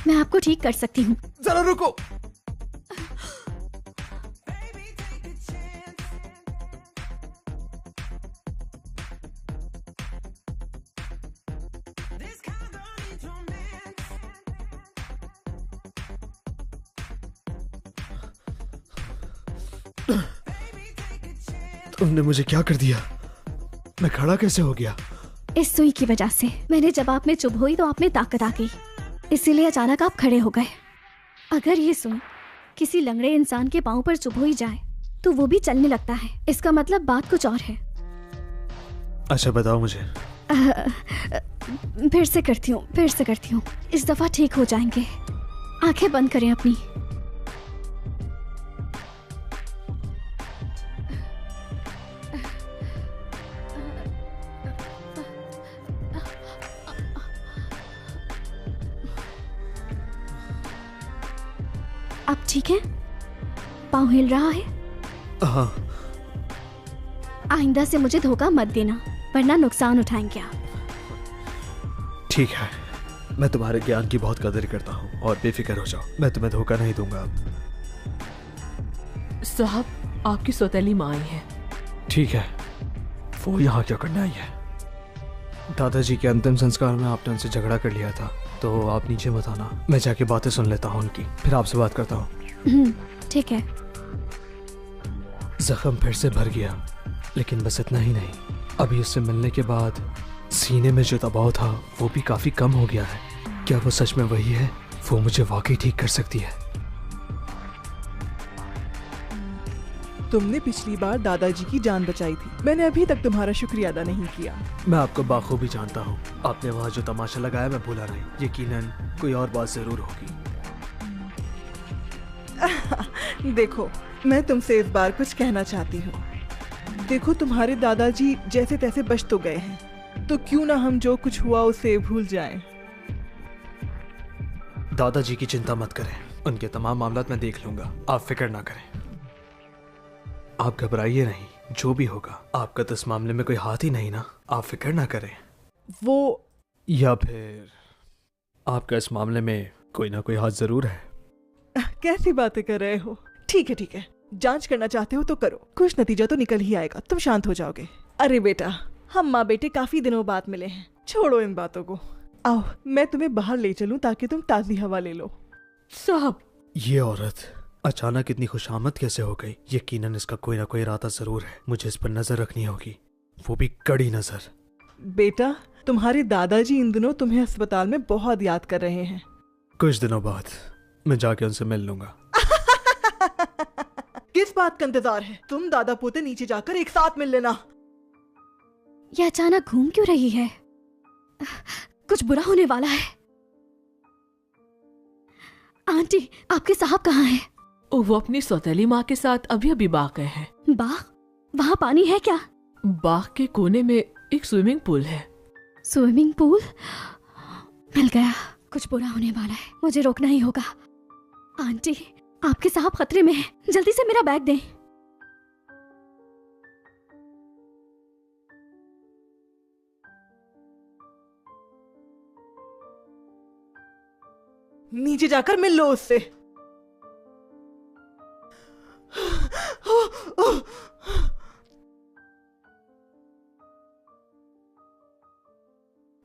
मैं आपको ठीक कर सकती हूँ। जरा रुको। तुमने मुझे क्या कर दिया? मैं खड़ा कैसे हो गया? इस सुई की वजह से। मैंने जब आप में चुभ हुई तो आप में ताकत आ गई, इसीलिए अचानक आप खड़े हो गए। अगर ये सुई किसी लंगड़े इंसान के पांव पर चुभ हुई जाए तो वो भी चलने लगता है। इसका मतलब बात कुछ और है। अच्छा बताओ मुझे। फिर से करती हूँ। इस दफा ठीक हो जाएंगे। आंखें बंद करें अपनी। अब ठीक है? पाँव हिल रहा है? हाँ। आइंदा से मुझे धोखा मत देना, वरना नुकसान उठाएंगे आप। ठीक है, मैं तुम्हारे ज्ञान की बहुत कदर करता हूँ और बेफिक्र हो जाओ, मैं तुम्हें धोखा नहीं दूंगा अब। साहब, आपकी सौतेली माँ आई है। ठीक है, वो यहाँ क्या करने आई है? दादाजी के अंतिम संस्कार में आपने उनसे झगड़ा कर लिया था, तो आप नीचे मत आना। मैं जाके बातें सुन लेता हूँ उनकी, फिर आपसे बात करता हूँ। ठीक है। जख्म फिर से भर गया, लेकिन बस इतना ही नहीं, अभी उससे मिलने के बाद सीने में जो दबाव था वो भी काफी कम हो गया है। क्या वो सच में वही है? वो मुझे वाकई ठीक कर सकती है। तुमने पिछली बार दादाजी की जान बचाई थी। मैंने अभी तक तुम्हारा शुक्रिया अदा नहीं किया। मैं आपको बाखूबी जानता हूँ। आपने वहाँ जो तमाशा लगाया मैं भूला नहीं। यकीनन कोई और बात जरूर होगी। देखो, मैं तुमसे इस बार कुछ कहना चाहती हूँ। देखो, तुम्हारे दादाजी जैसे तैसे बच तो गए हैं, तो क्यों ना हम जो कुछ हुआ उसे भूल जाएं। दादाजी की चिंता मत करें, उनके तमाम मामलात मैं देख लूंगा, आप फिक्र ना करें। आप घबराइए नहीं, जो भी होगा। आपका तो इस मामले में कोई हाथ ही नहीं ना, आप फिक्र ना करें। वो या फिर आपका इस मामले में कोई ना कोई हाथ जरूर है। कैसी बातें कर रहे हो? ठीक है, जांच करना चाहते हो तो करो, कुछ नतीजा तो निकल ही आएगा, तुम शांत हो जाओगे। अरे बेटा, हम माँ बेटे काफी दिनों बाद मिले हैं, छोड़ो इन बातों को। आओ, मैं तुम्हें बाहर ले चलूं ताकि तुम ताजी हवा ले लो। साहब, ये औरत अचानक इतनी खुशामद कैसे हो गई? यकीनन इसका कोई ना कोई इरादा जरूर है, मुझे इस पर नजर रखनी होगी, वो भी कड़ी नजर। बेटा, तुम्हारे दादाजी इन दिनों तुम्हें अस्पताल में बहुत याद कर रहे हैं। कुछ दिनों बाद मैं जाके उनसे मिल लूंगा। किस बात का इंतजार है? तुम दादा पोते नीचे जाकर एक साथ मिल लेना। ये अचानक घूम क्यों रही है? कुछ बुरा होने वाला है। आंटी, आपके साहब कहाँ हैं? वो अपनी सौतेली माँ के साथ अभी अभी बाग गए हैं। बाग? वहाँ पानी है क्या? बाग के कोने में एक स्विमिंग पूल है। Swimming pool? मिल गया। कुछ बुरा होने वाला है, मुझे रोकना ही होगा। आंटी, आपके साहब खतरे में हैं, जल्दी से मेरा बैग दें। नीचे जाकर मिल लो उससे।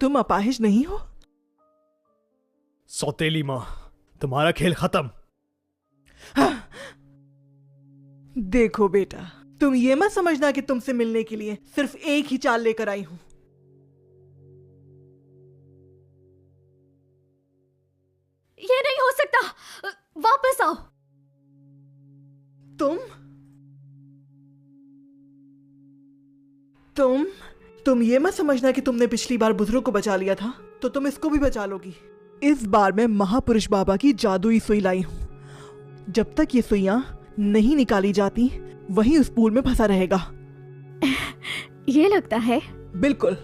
तुम अपाहिज नहीं हो? सौतेली माँ, तुम्हारा खेल खत्म। देखो बेटा, तुम ये मत समझना कि तुमसे मिलने के लिए सिर्फ एक ही चाल लेकर आई हूं। ये नहीं हो सकता, वापस आओ। तुम ये मत समझना कि तुमने पिछली बार बुजुर्ग को बचा लिया था तो तुम इसको भी बचा लोगी। इस बार मैं महापुरुष बाबा की जादुई सुई लाई हूं। जब तक ये सुइयां नहीं निकाली जाती वही उस पूल में फंसा रहेगा। ये लगता है। बिल्कुल,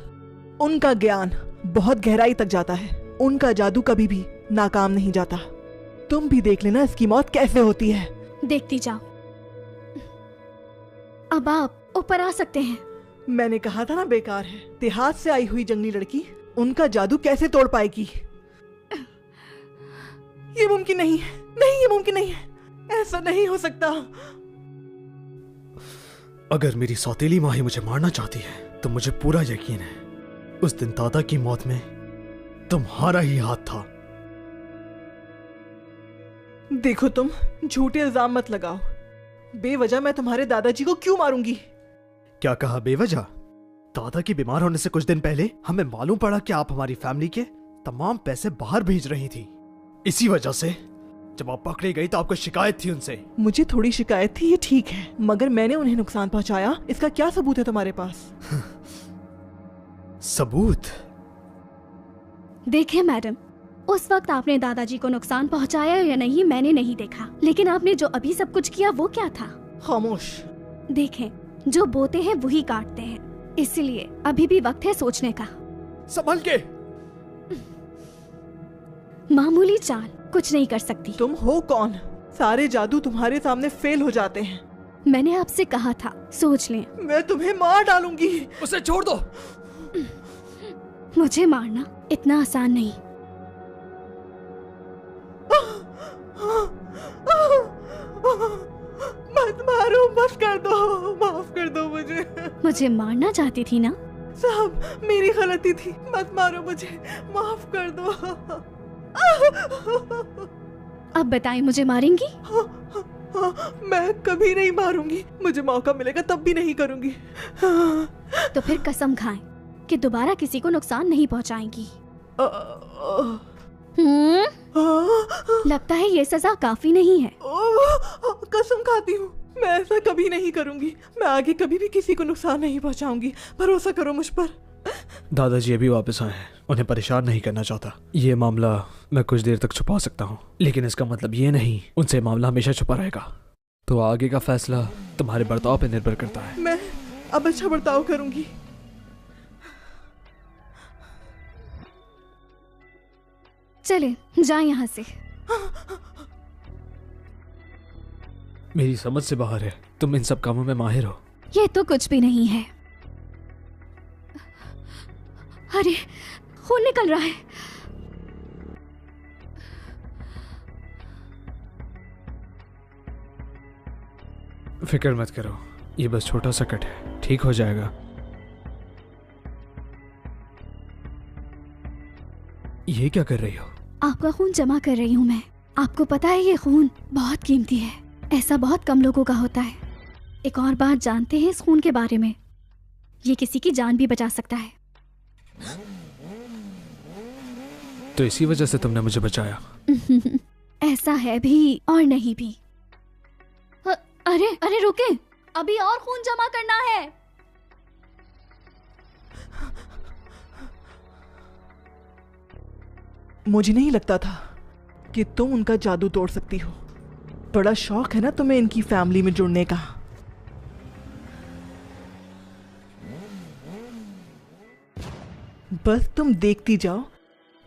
उनका ज्ञान बहुत गहराई तक जाता है, उनका जादू कभी भी नाकाम नहीं जाता। तुम भी देख लेना इसकी मौत कैसे होती है। देखती जाओ। अब आप ऊपर आ सकते हैं। मैंने कहा था ना, बेकार है। देहात से आई हुई जंगली लड़की उनका जादू कैसे तोड़ पाएगी? ये मुमकिन नहीं है, नहीं ये मुमकिन नहीं है, ऐसा नहीं हो सकता। अगर मेरी सौतेली माँ ही मुझे मारना चाहती है तो मुझे पूरा यकीन है उस दिन दादा की मौत में तुम्हारा ही हाथ था। देखो तुम झूठे इल्जाम मत लगाओ। बेवजह मैं तुम्हारे दादाजी को क्यों मारूंगी? क्या कहा बेवजह? दादा के बीमार होने से कुछ दिन पहले हमें मालूम पड़ा कि आप हमारी फैमिली के तमाम पैसे बाहर भेज रही थी। इसी वजह से जब आप पकड़ी गई तो आपको शिकायत थी उनसे। मुझे थोड़ी शिकायत थी, ये ठीक है, मगर मैंने उन्हें नुकसान पहुंचाया, इसका क्या सबूत है तुम्हारे पास? सबूत? देखें मैडम, उस वक्त आपने दादाजी को नुकसान पहुंचाया या नहीं मैंने नहीं देखा, लेकिन आपने जो अभी सब कुछ किया वो क्या था? खामोश। देखें, जो बोते हैं वही काटते हैं, इसलिए अभी भी वक्त है सोचने का। संभल के। मामूली चाल कुछ नहीं कर सकती। तुम हो कौन? सारे जादू तुम्हारे सामने फेल हो जाते हैं। मैंने आपसे कहा था सोच लें। मैं तुम्हें मार डालूंगी। उसे छोड़ दो। मुझे मारना इतना आसान नहीं। मत मारो, मत कर दो, माफ कर दो मुझे। मुझे मारना चाहती थी ना? साहब मेरी गलती थी, मत मारो मुझे, माफ कर दो। अब बताएं, मुझे मारेंगी? मैं कभी नहीं मारूंगी, मुझे मौका मिलेगा तब भी नहीं करूंगी। तो फिर कसम खाएं कि दोबारा किसी को नुकसान नहीं पहुंचाएंगी। लगता है ये सजा काफी नहीं है। कसम खाती हूँ मैं ऐसा कभी नहीं करूंगी। मैं आगे कभी भी किसी को नुकसान नहीं पहुंचाऊंगी, भरोसा करो मुझ पर। दादाजी अभी वापस आए हैं, उन्हें परेशान नहीं करना चाहता। ये मामला मैं कुछ देर तक छुपा सकता हूँ, लेकिन इसका मतलब ये नहीं उनसे मामला हमेशा छुपा रहेगा। तो आगे का फैसला तुम्हारे बर्ताव पर निर्भर करता है। मैं अब अच्छा बर्ताव करूंगी। चले जाए यहाँ से। मेरी समझ से बाहर है, तुम इन सब कामों में माहिर हो। ये तो कुछ भी नहीं है। अरे खून निकल रहा है। फिक्र मत करो, ये बस छोटा सा कट है, ठीक हो जाएगा। ये क्या कर रही हो? आपका खून जमा कर रही हूँ मैं। आपको पता है ये खून बहुत कीमती है, ऐसा बहुत कम लोगों का होता है। एक और बात जानते हैं इस खून के बारे में, ये किसी की जान भी बचा सकता है। तो इसी वजह से तुमने मुझे बचाया? ऐसा है भी और नहीं भी। अरे अरे रुके, अभी और खून जमा करना है। मुझे नहीं लगता था कि तुम उनका जादू तोड़ सकती हो। बड़ा शौक है ना तुम्हें इनकी फैमिली में जुड़ने का। बस तुम देखती जाओ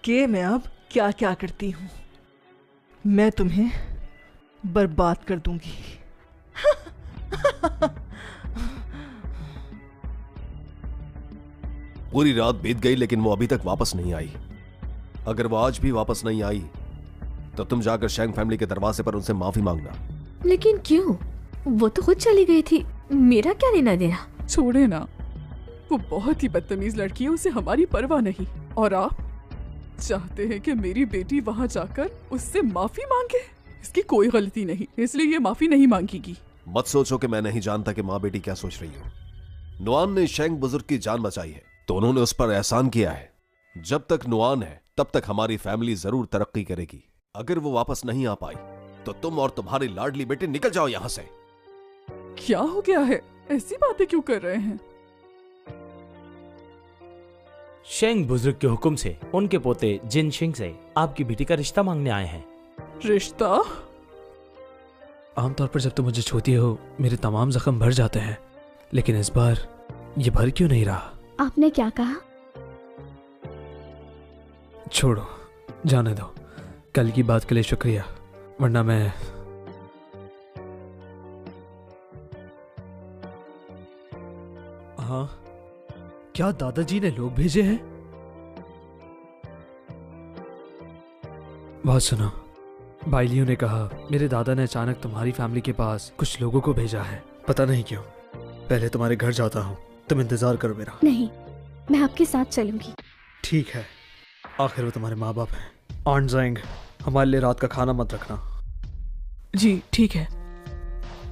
कि मैं अब क्या क्या करती हूँ। मैं तुम्हें बर्बाद कर दूंगी। पूरी रात बीत गई लेकिन वो अभी तक वापस नहीं आई। अगर वो आज भी वापस नहीं आई तो तुम जाकर शेंग फैमिली के दरवाजे पर उनसे माफी मांगना। लेकिन क्यों? वो तो खुद चली गई थी, मेरा क्या लेना देना? छोड़े ना, वो बहुत ही बदतमीज लड़की है, उसे हमारी परवाह नहीं। और आप चाहते हैं कि मेरी बेटी वहाँ जाकर उससे माफी मांगे? इसकी कोई गलती नहीं, इसलिए ये माफी नहीं मांगेगी। मत सोचो कि मैं नहीं जानता कि माँ बेटी क्या सोच रही हो। नुआन ने शेंग बुजुर्ग की जान बचाई है तो उन्होंने उस पर एहसान किया है। जब तक नुआन है तब तक हमारी फैमिली जरूर तरक्की करेगी। अगर वो वापस नहीं आ पाई तो तुम और तुम्हारी लाडली बेटी निकल जाओ यहाँ से। क्या हो गया है? ऐसी बातें क्यों कर रहे हैं? शेंग बुजुर्ग के हुक्म से उनके पोते जिन शिंग से आपकी बेटी का रिश्ता मांगने आए हैं। रिश्ता? आमतौर पर जब तुम मुझे छूती हो मेरे तमाम जख्म भर जाते हैं, लेकिन इस बार ये भर क्यों नहीं रहा? आपने क्या कहा? छोड़ो, जाने दो। कल की बात के लिए शुक्रिया, वरना मैं हाँ, क्या दादाजी ने लोग भेजे हैं? बात सुनो, बाइलियो ने कहा मेरे दादा ने अचानक तुम्हारी फैमिली के पास कुछ लोगों को भेजा है, पता नहीं क्यों। पहले तुम्हारे घर जाता हूँ, तुम इंतजार करो मेरा। नहीं, मैं आपके साथ चलूंगी। ठीक है, आखिर वो तुम्हारे माँ बाप हैं। ऑन जाएंगे, हमारे लिए रात का खाना मत रखना। जी ठीक है।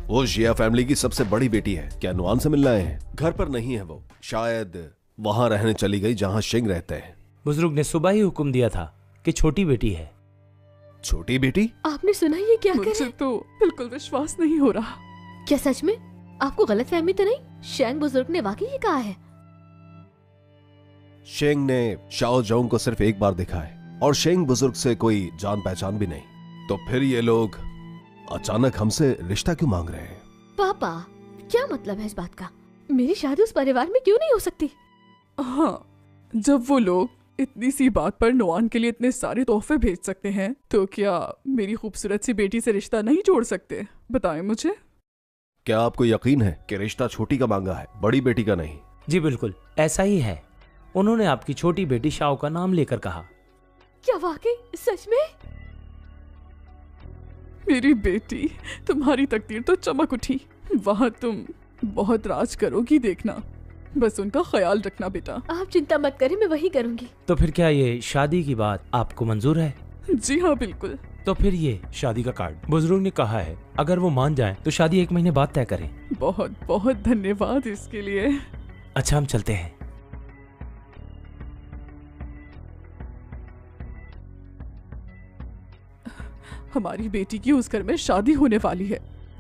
वो जिया फैमिली की सबसे बड़ी बेटी है। क्या नुआन से मिलना है? घर पर नहीं है वो, शायद वहां रहने चली गई जहां शिंग रहते हैं। बुजुर्ग ने सुबह ही हुक्म दिया था कि छोटी बेटी है। छोटी बेटी? आपने सुना ये क्या मुझे करे? तो बिल्कुल विश्वास नहीं हो रहा। क्या सच में? आपको गलत फहमी तो नहीं? शेंग बुजुर्ग ने वाकई ये कहा है? शेंग ने शाओ जोंग को सिर्फ एक बार देखा है और शेंग बुजुर्ग से कोई जान पहचान भी नहीं। तो फिर ये लोग अचानक हमसे रिश्ता क्यों मांग रहे हैं? पापा, क्या मतलब है इस बात का? मेरी शादी उस परिवार में क्यों नहीं हो सकती? हाँ, जब वो लोग इतनी सी बात पर नुआन के लिए इतने सारे तोहफे भेज सकते हैं, तो क्या मेरी खूबसूरत सी बेटी से रिश्ता नहीं जोड़ सकते? बताएं मुझे। क्या आपको यकीन है कि रिश्ता छोटी का मांगा है, बड़ी बेटी का नहीं? जी बिल्कुल ऐसा ही है। उन्होंने आपकी छोटी बेटी शाओ का नाम लेकर कहा। क्या वाकई? सच में? मेरी बेटी, तुम्हारी तकदीर तो चमक उठी। वहाँ तुम बहुत राज करोगी, देखना। बस उनका ख्याल रखना बेटा। आप चिंता मत करें, मैं वही करूंगी। तो फिर क्या ये शादी की बात आपको मंजूर है? जी हाँ बिल्कुल। तो फिर ये शादी का कार्ड बुजुर्ग ने कहा है, अगर वो मान जाए तो शादी 1 महीने बाद तय करें। बहुत बहुत धन्यवाद इसके लिए। अच्छा, हम चलते हैं। हमारी बेटी की उस घर में शादी होने वाली है।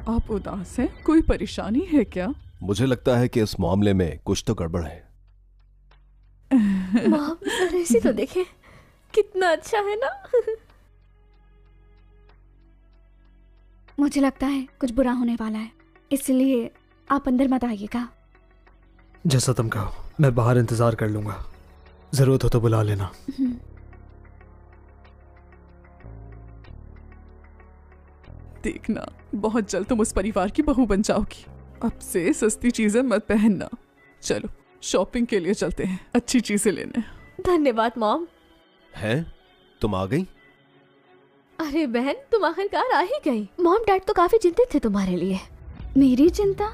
आप उदास हैं? कोई परेशानी है क्या? मुझे लगता है कि इस मामले में कुछ तो गड़बड़ है। मॉम, जरा इसे तो देखें, कितना अच्छा है ना। मुझे लगता है कुछ बुरा होने वाला है, इसलिए आप अंदर मत आइएगा। जैसा तुम कहो, मैं बाहर इंतजार कर लूंगा। जरूरत हो तो बुला लेना। देखना, बहुत जल्द तुम उस परिवार की बहू बन जाओगी। अब से सस्ती चीजें मत पहनना। चलो शॉपिंग के लिए चलते हैं, अच्छी चीजें लेने। धन्यवाद मॉम। हैं? तुम आ गई? अरे बहन, तुम आखिरकार आ ही गई। मॉम डैड तो काफी चिंतित थे तुम्हारे लिए। मेरी चिंता?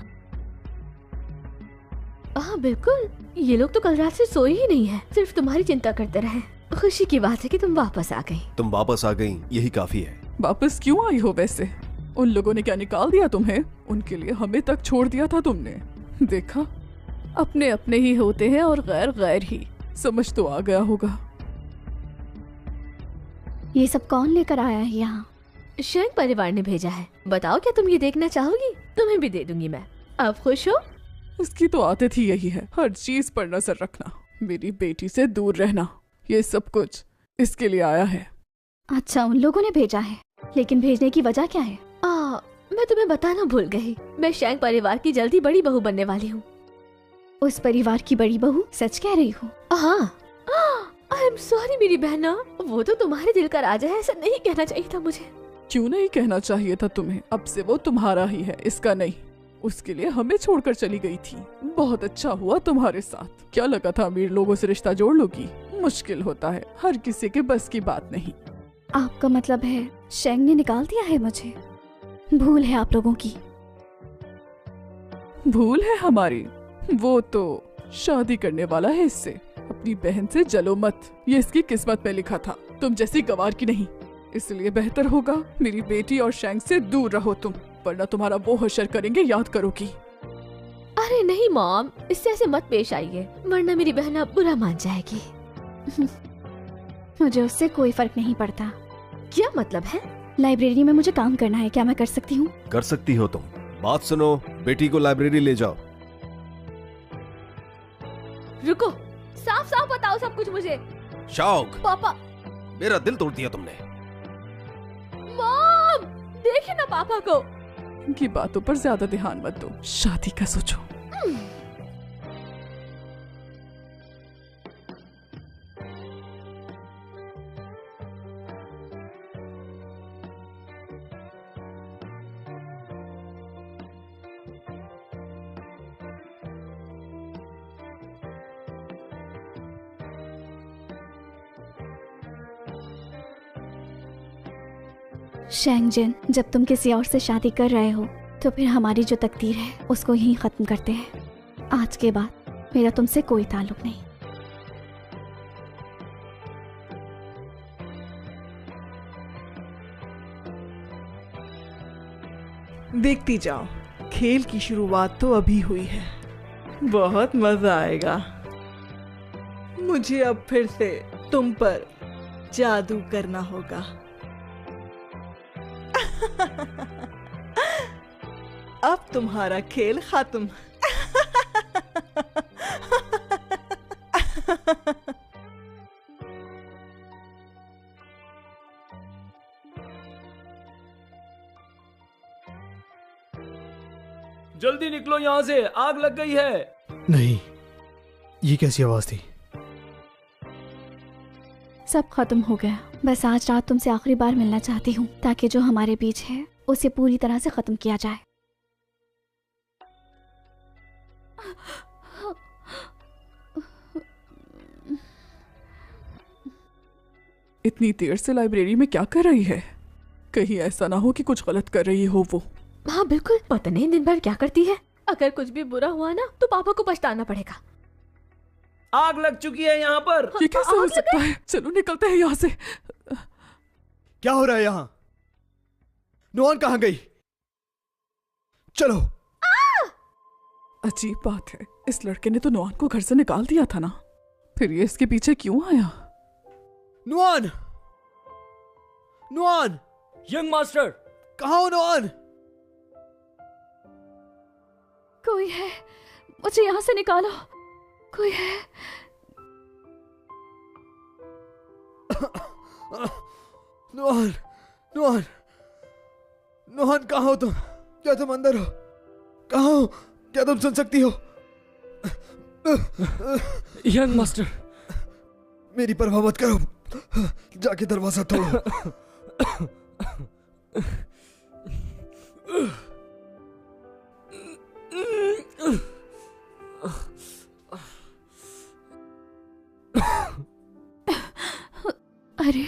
हाँ बिल्कुल, ये लोग तो कल रात से सोए ही नहीं है, सिर्फ तुम्हारी चिंता करते रहे। खुशी की बात है कि तुम वापस आ गई। तुम वापस आ गई, यही काफी है। वापस क्यों आई हो वैसे? उन लोगों ने क्या निकाल दिया तुम्हें? उनके लिए हमें तक छोड़ दिया था तुमने। देखा, अपने अपने ही होते हैं और गैर गैर ही। समझ तो आ गया होगा। ये सब कौन लेकर आया है यहाँ? शेंग परिवार ने भेजा है। बताओ, क्या तुम ये देखना चाहोगी? तुम्हें भी दे दूंगी मैं। अब खुश हो? इसकी तो आदत ही यही है, हर चीज पर नजर रखना, मेरी बेटी से दूर रहना। ये सब कुछ इसके लिए आया है। अच्छा, उन लोगों ने भेजा है, लेकिन भेजने की वजह क्या है? मैं तुम्हें बताना भूल गई। मैं शेंग परिवार की जल्दी बड़ी बहू बनने वाली हूँ। उस परिवार की बड़ी बहू? सच कह रही हो? हाँ। आई एम सॉरी मेरी बहना, वो तो तुम्हारे दिल का राजा है, ऐसा नहीं कहना चाहिए था मुझे। क्यों नहीं कहना चाहिए था तुम्हें? अब से वो तुम्हारा ही है, इसका नहीं। उसके लिए हमें छोड़कर चली गई थी। बहुत अच्छा हुआ तुम्हारे साथ। क्या लगा था अमीर लोगों से रिश्ता जोड़ लोगी? मुश्किल होता है, हर किसी के बस की बात नहीं। आपका मतलब है शेंग ने निकाल दिया है मुझे? भूल है आप लोगों की। भूल है हमारी? वो तो शादी करने वाला है इससे। अपनी बहन से जलो मत, ये इसकी किस्मत में लिखा था। तुम जैसी गवार की नहीं, इसलिए बेहतर होगा मेरी बेटी और शेंग से दूर रहो तुम, वरना तुम्हारा वो हशर करेंगे, याद करोगी। अरे नहीं मॉम, इससे ऐसे मत पेश आइए, वरना मेरी बहन बुरा मान जाएगी। मुझे उससे कोई फर्क नहीं पड़ता। क्या मतलब है? लाइब्रेरी में मुझे काम करना है, क्या मैं कर सकती हूँ? कर सकती हो तुम। बात सुनो, बेटी को लाइब्रेरी ले जाओ। रुको, साफ साफ बताओ सब कुछ मुझे। शौक, पापा। मेरा दिल तोड़ दिया तुमने। मॉम, देखिए ना पापा को। इनकी बातों पर ज्यादा ध्यान मत दो, शादी का सोचो। शेंगजिन, जब तुम किसी और से शादी कर रहे हो तो फिर हमारी जो तकदीर है उसको यहीं खत्म करते हैं। आज के बाद मेरा तुमसे कोई ताल्लुक नहीं। देखती जाओ, खेल की शुरुआत तो अभी हुई है। बहुत मजा आएगा। मुझे अब फिर से तुम पर जादू करना होगा। अब तुम्हारा खेल खत्म। जल्दी निकलो यहाँ से, आग लग गई है। नहीं, ये कैसी आवाज थी? सब खत्म हो गया। बस आज रात तुमसे आखिरी बार मिलना चाहती हूँ ताकि जो हमारे बीच है उसे पूरी तरह से खत्म किया जाए। इतनी देर से लाइब्रेरी में क्या कर रही है? कहीं ऐसा ना हो कि कुछ गलत कर रही हो वो। हाँ बिल्कुल, पता नहीं दिन भर क्या करती है। अगर कुछ भी बुरा हुआ ना तो पापा को पछताना पड़ेगा। आग लग चुकी है यहाँ पर। ये कैसे हो सकता है? चलो निकलते हैं यहाँ से। क्या हो रहा है यहाँ? नुआन कहाँ गई? चलो। अजीब बात है, इस लड़के ने तो नुआन को घर से निकाल दिया था ना, फिर ये इसके पीछे क्यों आया? नुआन! नुआन! Young master! कहाँ हो नुआन? कोई है, मुझे यहाँ से निकालो। कोई है। नुआन! नुआन! नुआन कहाँ हो तुम? क्या तुम अंदर हो? कहाँ हो? क्या तुम सुन सकती हो? Young master! मेरी परवाह मत करो, जाके दरवाजा तोड़ो। अरे,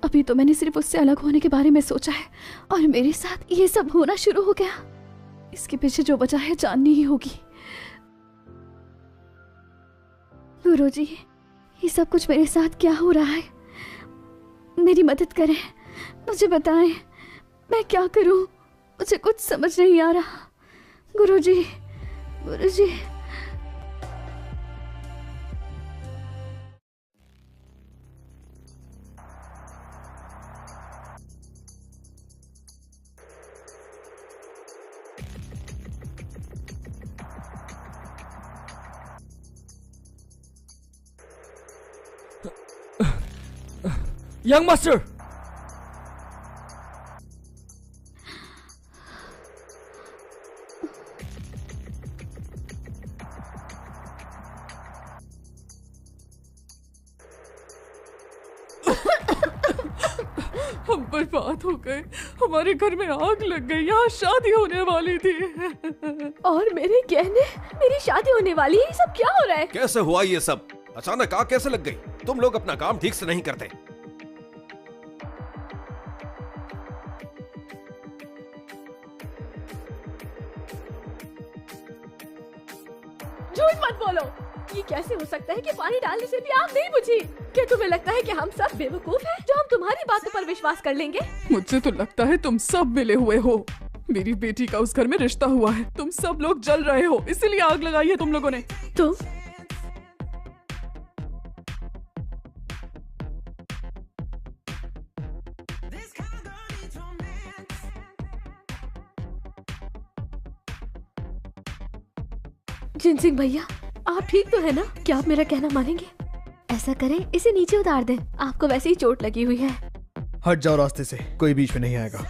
अभी तो मैंने सिर्फ उससे अलग होने के बारे में सोचा है और मेरे साथ ये सब होना शुरू हो गया। इसके पीछे जो वजह है जाननी ही होगी। गुरुजी, ये सब कुछ मेरे साथ क्या हो रहा है? मेरी मदद करें, मुझे बताएं, मैं क्या करूं? मुझे कुछ समझ नहीं आ रहा। गुरुजी, गुरुजी। Young master! हम बर्बाद हो गए, हमारे घर में आग लग गई, यहाँ शादी होने वाली थी। और मेरे गहने, मेरी शादी होने वाली है, ये सब क्या हो रहा है? कैसे हुआ ये सब? अचानक आग कैसे लग गई? तुम लोग अपना काम ठीक से नहीं करते। झूठ मत बोलो। ये कैसे हो सकता है कि पानी डालने से भी आग नहीं बुझी? क्या तुम्हें लगता है कि हम सब बेवकूफ हैं जो हम तुम्हारी बातों पर विश्वास कर लेंगे? मुझे तो लगता है तुम सब मिले हुए हो। मेरी बेटी का उस घर में रिश्ता हुआ है, तुम सब लोग जल रहे हो, इसीलिए आग लगाई है तुम लोगों ने। तो जिनसिंह भैया, आप ठीक तो है ना? क्या आप मेरा कहना मानेंगे? ऐसा करें, इसे नीचे उतार दें, आपको वैसे ही चोट लगी हुई है। हट जाओ रास्ते से, कोई बीच में नहीं आएगा।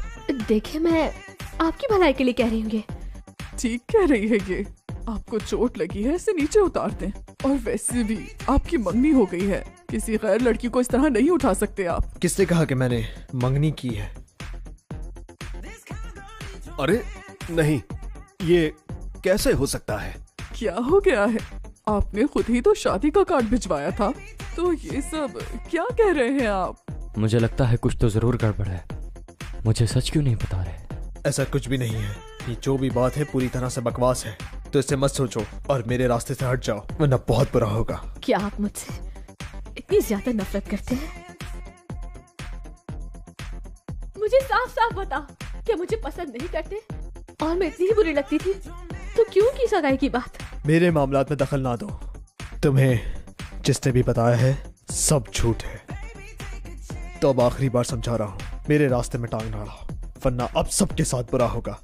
देखिए, मैं आपकी भलाई के लिए कह रही हूँ। ठीक कह रही है ये, आपको चोट लगी है, इसे नीचे उतार दें। और वैसे भी आपकी मंगनी हो गई है, किसी गैर लड़की को इस तरह नहीं उठा सकते आप। किसने कहा कि मैंने मंगनी की है? अरे नहीं, ये कैसे हो सकता है? क्या हो गया है? आपने खुद ही तो शादी का कार्ड भिजवाया था, तो ये सब क्या कह रहे हैं आप? मुझे लगता है कुछ तो जरूर गड़बड़ है। मुझे सच क्यों नहीं बता रहे? ऐसा कुछ भी नहीं है। ये जो भी बात है पूरी तरह से बकवास है, तो इससे मत सोचो और मेरे रास्ते से हट जाओ, वरना बहुत बुरा होगा। क्या आप मुझसे इतनी ज्यादा नफरत करते हैं? मुझे साफ साफ बताओ, क्या मुझे पसंद नहीं करते? और मैं इतनी ही बुरी लगती थी तो क्यों की सगाई की बात? मेरे मामलात में दखल ना दो। तुम्हें जिसने भी बताया है सब झूठ है। तो अब आखिरी बार समझा रहा हूँ, मेरे रास्ते में टांग ना अड़ाओ, वरना अब सबके साथ बुरा होगा।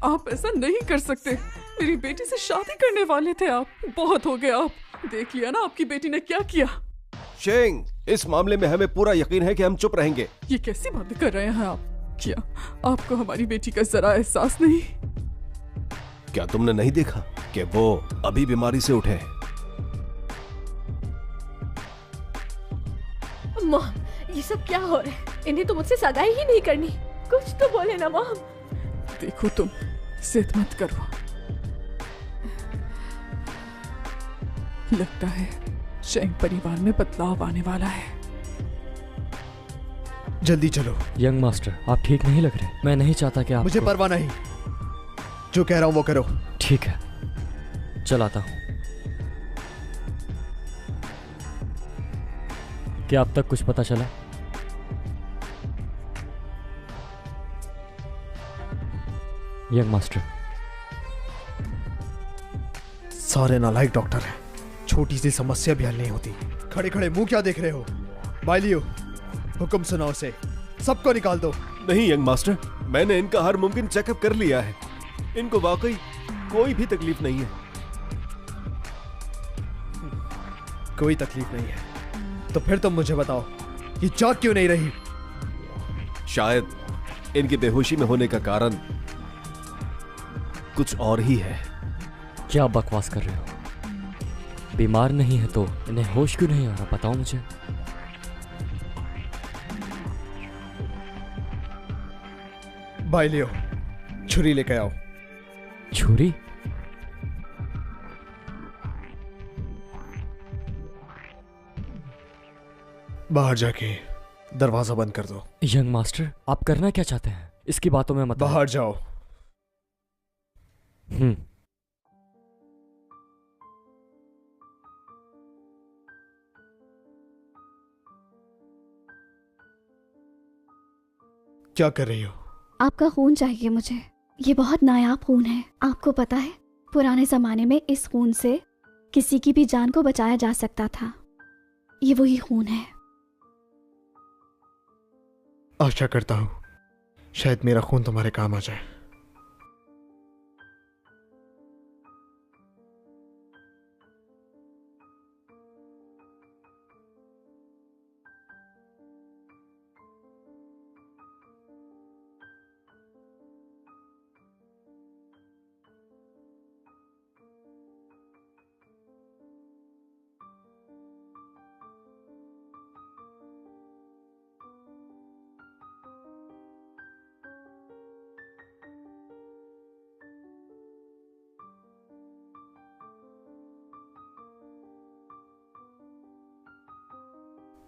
आप ऐसा नहीं कर सकते। मेरी बेटी से शादी करने वाले थे आप। बहुत हो गया। आप देख लिया ना आपकी बेटी ने क्या किया। शेंग, इस मामले में हमें पूरा यकीन है कि हम चुप रहेंगे। ये कैसी बातें कर रहे हैं आप? क्या आपको हमारी बेटी का जरा एहसास नहीं? क्या तुमने नहीं देखा कि वो अभी बीमारी से उठे हैं? मॉम, ये सब क्या हो रहा है? इन्हें तो मुझसे सगाई ही नहीं करनी। कुछ तो बोले ना मॉम। देखो तुम जिद मत करो। लगता है शेंग परिवार में बदलाव आने वाला है। जल्दी चलो। यंग मास्टर, आप ठीक नहीं लग रहे। मैं नहीं चाहता कि आप। मुझे परवाह नहीं, जो कह रहा हूं वो करो। ठीक है, चलाता हूं। क्या अब तक कुछ पता चला? यंग मास्टर, सारे नालायक डॉक्टर हैं। छोटी सी समस्या भी हल नहीं होती। खड़े खड़े मुंह क्या देख रहे हो? बाइलियो, हुक्म सुनाओ से, सबको निकाल दो। नहीं यंग मास्टर, मैंने इनका हर मुमकिन चेकअप कर लिया है। इनको वाकई कोई भी तकलीफ नहीं है। कोई तकलीफ नहीं है तो फिर तुम मुझे बताओ, ये जाग क्यों नहीं रही? शायद इनकी बेहोशी में होने का कारण कुछ और ही है। क्या बकवास कर रहे हो? बीमार नहीं है तो इन्हें होश क्यों नहीं आ रहा? बताओ मुझे। बाइलियो, छुरी लेके आओ। छुरी? बाहर जाके दरवाजा बंद कर दो। यंग मास्टर, आप करना क्या चाहते हैं? इसकी बातों में मत। बाहर जाओ। क्या कर रही हो? आपका खून चाहिए मुझे। ये बहुत नायाब खून है। आपको पता है, पुराने जमाने में इस खून से किसी की भी जान को बचाया जा सकता था। ये वही खून है। आशा करता हूं शायद मेरा खून तुम्हारे काम आ जाए।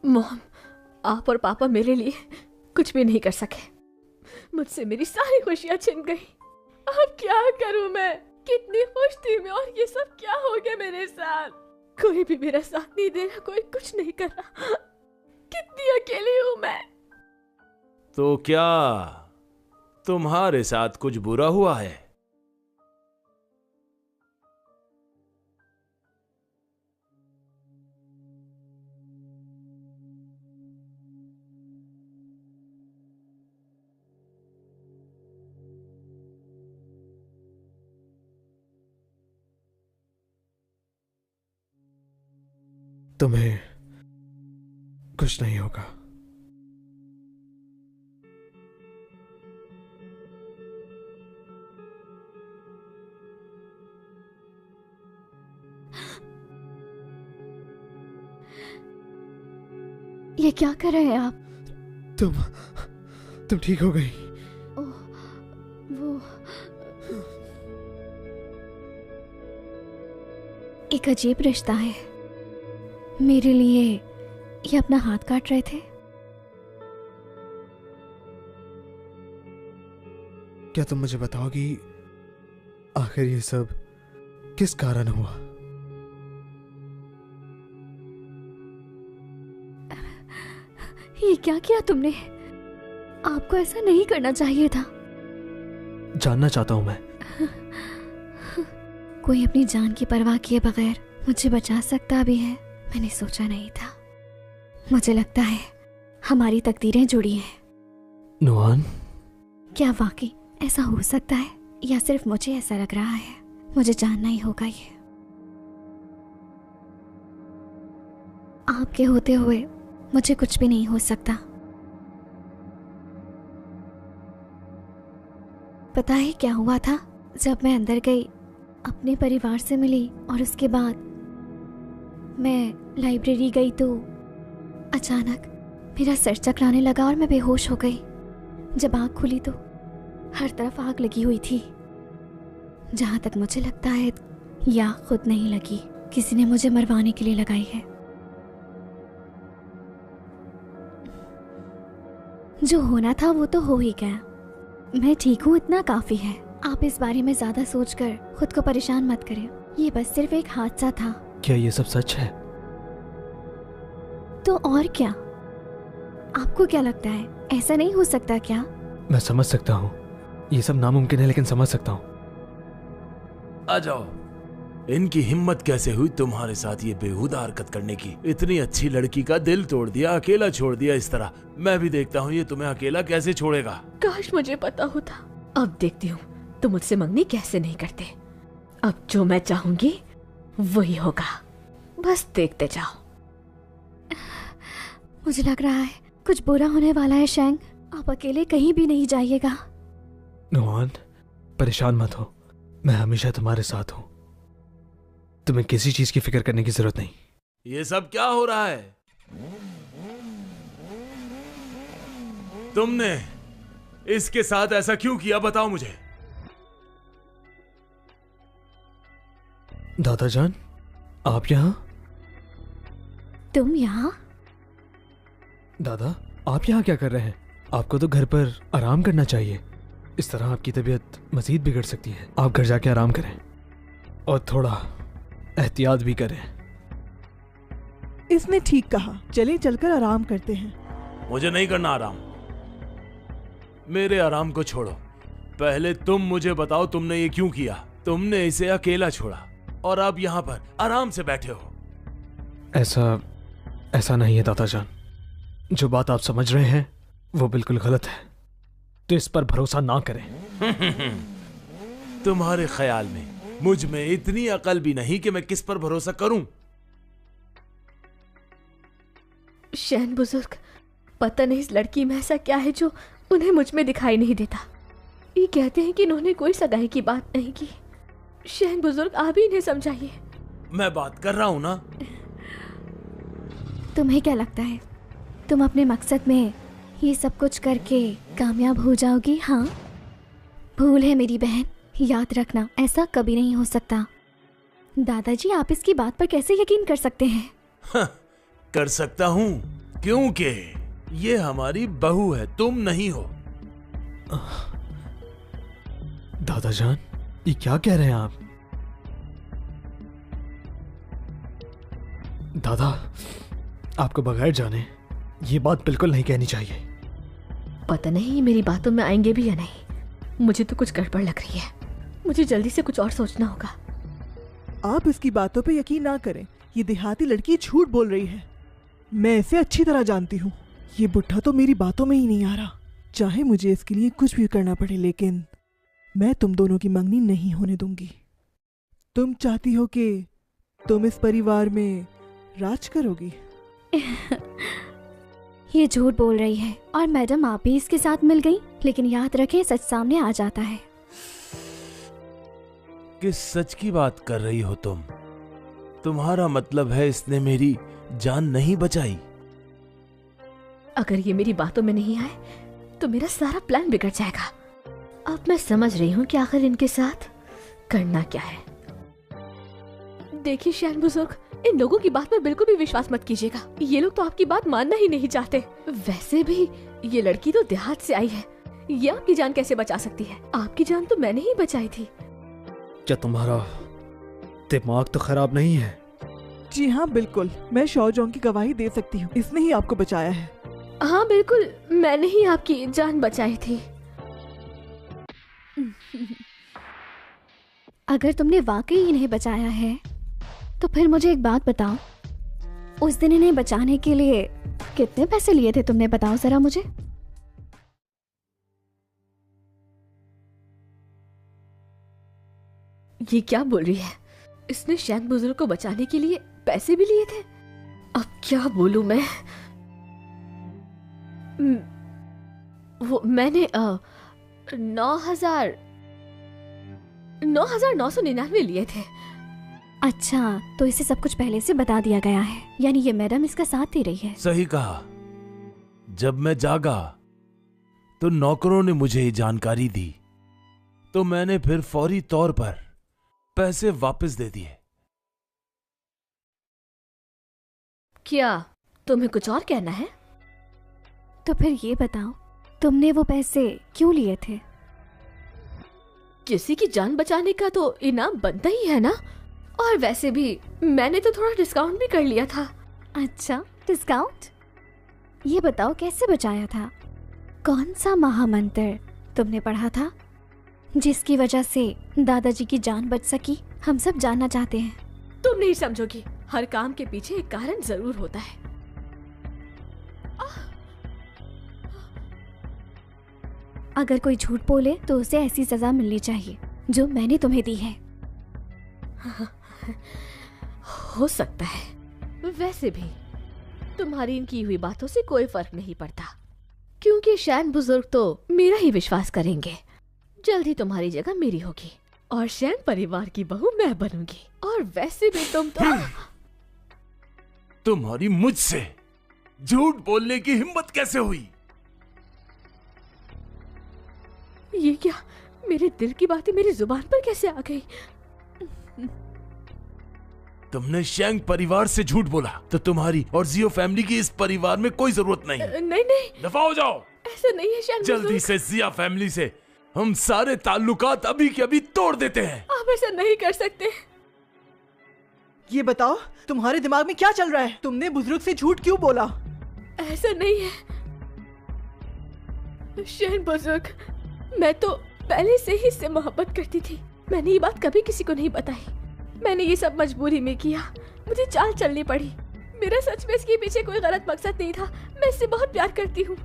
मॉम, आप और पापा मेरे लिए कुछ भी नहीं कर सके। मुझसे मेरी सारी खुशियां छिन गई। अब क्या करूं मैं? कितनी खुश थी मैं और ये सब क्या हो गया मेरे साथ? कोई भी मेरा साथ नहीं दे रहा, कोई कुछ नहीं कर रहा। कितनी अकेली हूं मैं। तो क्या तुम्हारे साथ कुछ बुरा हुआ है? तुम्हें कुछ नहीं होगा। ये क्या कर रहे हैं आप? तुम ठीक हो गई? ओह, वो एक अजीब रिश्ता है। मेरे लिए ये अपना हाथ काट रहे थे। क्या तुम मुझे बताओगी आखिर ये सब किस कारण हुआ? ये क्या किया तुमने? आपको ऐसा नहीं करना चाहिए था। जानना चाहता हूं मैं। कोई अपनी जान की परवाह किए बगैर मुझे बचा सकता भी है, मैंने सोचा नहीं था। मुझे लगता है हमारी तकदीरें जुड़ी हैं। नुआन, क्या वाकई ऐसा हो सकता है या सिर्फ मुझे ऐसा लग रहा है? मुझे जानना ही होगा ये। आपके होते हुए मुझे कुछ भी नहीं हो सकता। पता है क्या हुआ था? जब मैं अंदर गई, अपने परिवार से मिली और उसके बाद मैं लाइब्रेरी गई तो अचानक मेरा सर चकराने लगा और मैं बेहोश हो गई। जब आँख खुली तो हर तरफ आग लगी हुई थी। जहाँ तक मुझे लगता है या खुद नहीं लगी, किसी ने मुझे मरवाने के लिए लगाई है। जो होना था वो तो हो ही गया। मैं ठीक हूँ, इतना काफी है। आप इस बारे में ज्यादा सोचकर खुद को परेशान मत करें। ये बस सिर्फ एक हादसा था। क्या ये सब सच है? तो और क्या? आपको क्या लगता है, ऐसा नहीं हो सकता क्या? मैं समझ सकता हूँ ये सब नामुमकिन है, लेकिन समझ सकता हूँ। आ जाओ। इनकी हिम्मत कैसे हुई तुम्हारे साथ ये बेहुदा हरकत करने की? इतनी अच्छी लड़की का दिल तोड़ दिया, अकेला छोड़ दिया इस तरह। मैं भी देखता हूँ ये तुम्हें अकेला कैसे छोड़ेगा। काश मुझे पता होता। अब देखती हूँ तुम मुझसे मंगनी कैसे नहीं करते। अब जो मैं चाहूंगी वही होगा, बस देखते जाओ। मुझे लग रहा है कुछ बुरा होने वाला है शैंग। आप अकेले कहीं भी नहीं जाइएगा। नुआन, परेशान मत हो, मैं हमेशा तुम्हारे साथ हूँ। तुम्हें किसी चीज की फिक्र करने की जरूरत नहीं। ये सब क्या हो रहा है? तुमने इसके साथ ऐसा क्यों किया, बताओ मुझे। दादा जान, आप यहाँ? तुम यहाँ? दादा, आप यहाँ क्या कर रहे हैं? आपको तो घर पर आराम करना चाहिए। इस तरह आपकी तबीयत मजीद बिगड़ सकती है। आप घर जाके आराम करें और थोड़ा एहतियात भी करें। इसने ठीक कहा, चले चलकर आराम करते हैं। मुझे नहीं करना आराम। मेरे आराम को छोड़ो। पहले तुम मुझे बताओ तुमने ये क्यों किया? तुमने इसे अकेला छोड़ा और आप यहाँ पर आराम से बैठे हो। ऐसा नहीं है दादा जान। जो बात आप समझ रहे हैं वो बिल्कुल गलत है, तो इस पर भरोसा ना करें। तुम्हारे ख्याल में मुझ में इतनी अकल भी नहीं कि मैं किस पर भरोसा करूं? शैन बुजुर्ग, पता नहीं इस लड़की में ऐसा क्या है जो उन्हें मुझ में दिखाई नहीं देता। ये कहते हैं कि इन्होंने कोई सगाई की बात नहीं की। शैन बुजुर्ग, आप ही इन्हें समझाइए। मैं बात कर रहा हूं ना। तुम्हें क्या लगता है तुम अपने मकसद में ये सब कुछ करके कामयाब हो जाओगी? हाँ, भूल है मेरी बहन, याद रखना ऐसा कभी नहीं हो सकता। दादाजी, आप इसकी बात पर कैसे यकीन कर सकते हैं? कर सकता हूँ क्योंकि ये हमारी बहू है, तुम नहीं हो। दादा जान, ये क्या कह रहे हैं आप? दादा, आपको बगैर जाने ये बात बिल्कुल नहीं कहनी चाहिए। पता नहीं ये मेरी बातों में आएंगे भी या नहीं। मुझे तो कुछ गड़बड़ लग रही है। मुझे जल्दी से कुछ और सोचना होगा। आप इसकी बातों पे यकीन ना करें। ये देहाती लड़की झूठ बोल रही है। मैं इसे अच्छी तरह जानती हूँ। ये बुढ़ा तो मेरी बातों में ही नहीं आ रहा। चाहे मुझे इसके लिए कुछ भी करना पड़े, लेकिन मैं तुम दोनों की मंगनी नहीं होने दूंगी। तुम चाहती हो कि तुम इस परिवार में राज करोगी। ये झूठ बोल रही है और मैडम आप भी इसके साथ मिल गई। लेकिन याद रखें, सच सामने आ जाता है। किस सच की बात कर रही हो तुम? तुम्हारा मतलब है इसने मेरी जान नहीं बचाई? अगर ये मेरी बातों में नहीं आए तो मेरा सारा प्लान बिगड़ जाएगा। अब मैं समझ रही हूँ कि आखिर इनके साथ करना क्या है। देखिए शैन बुजुर्ग, इन लोगों की बात पर बिल्कुल भी विश्वास मत कीजिएगा। ये लोग तो आपकी बात मानना ही नहीं चाहते। वैसे भी ये लड़की तो देहात से आई है, ये आपकी जान कैसे बचा सकती है? आपकी जान तो मैंने ही बचाई थी। क्या तुम्हारा दिमाग तो खराब नहीं है? जी हाँ बिल्कुल, मैं शौजोंग की गवाही दे सकती हूँ, इसने ही आपको बचाया है। हाँ बिल्कुल, मैंने ही आपकी जान बचाई थी। अगर तुमने वाकई इन्हें बचाया है तो फिर मुझे एक बात बताओ, उस दिन इन्हें बचाने के लिए कितने पैसे लिए थे तुमने? बताओ जरा मुझे। ये क्या बोल रही है? इसने शैंग बुजुर्ग को बचाने के लिए पैसे भी लिए थे? अब क्या बोलूं मैं? वो मैंने 9,999 लिए थे। अच्छा, तो इसे सब कुछ पहले से बता दिया गया है, यानी ये मैडम इसका साथ दे रही है। सही कहा। जब मैं जागा तो नौकरों ने मुझे ये जानकारी दी, तो मैंने फिर फौरी तौर पर पैसे वापस दे दिए। क्या तुम्हें कुछ और कहना है? तो फिर ये बताओ, तुमने वो पैसे क्यों लिए थे? किसी की जान बचाने का तो इनाम बनता ही है ना, और वैसे भी मैंने तो थोड़ा डिस्काउंट भी कर लिया था। अच्छा, डिस्काउंट? ये बताओ कैसे बचाया था? कौन सा महामंत्र तुमने पढ़ा था जिसकी वजह से दादाजी की जान बच सकी? हम सब जानना चाहते हैं। तुम नहीं समझोगी, हर काम के पीछे एक कारण जरूर होता है। अगर कोई झूठ बोले तो उसे ऐसी सजा मिलनी चाहिए जो मैंने तुम्हें दी है। हो सकता है, वैसे भी तुम्हारी इन की हुई बातों से कोई फर्क नहीं पड़ता, क्योंकि शैन बुजुर्ग तो मेरा ही विश्वास करेंगे। जल्द ही तुम्हारी जगह मेरी होगी और शैन परिवार की बहू मैं बनूंगी। और वैसे भी तुम तो तुम्हारी मुझसे झूठ बोलने की हिम्मत कैसे हुई? ये क्या, मेरे दिल की बातें मेरी जुबान पर कैसे आ गई? तुमने शैंग परिवार से झूठ बोला तो तुम्हारी और जियो फैमिली की इस परिवार में कोई जरूरत नहीं। नहीं नहीं, दफा हो जाओ। ऐसा नहीं है शैंग जल्दी बुजुर्ग। से जिया फैमिली से हम सारे ताल्लुकात अभी के अभी तोड़ देते हैं। आप ऐसा नहीं कर सकते। ये बताओ, तुम्हारे दिमाग में क्या चल रहा है? तुमने बुजुर्ग से झूठ क्यों बोला? ऐसा नहीं है शैन बुजुर्ग, मैं तो पहले से ही इससे मोहब्बत करती थी। मैंने ये बात कभी किसी को नहीं बताई। मैंने ये सब मजबूरी में किया, मुझे चाल चलनी पड़ी। मेरा सच में इसके पीछे कोई गलत मकसद नहीं था। मैं इससे बहुत प्यार करती हूँ।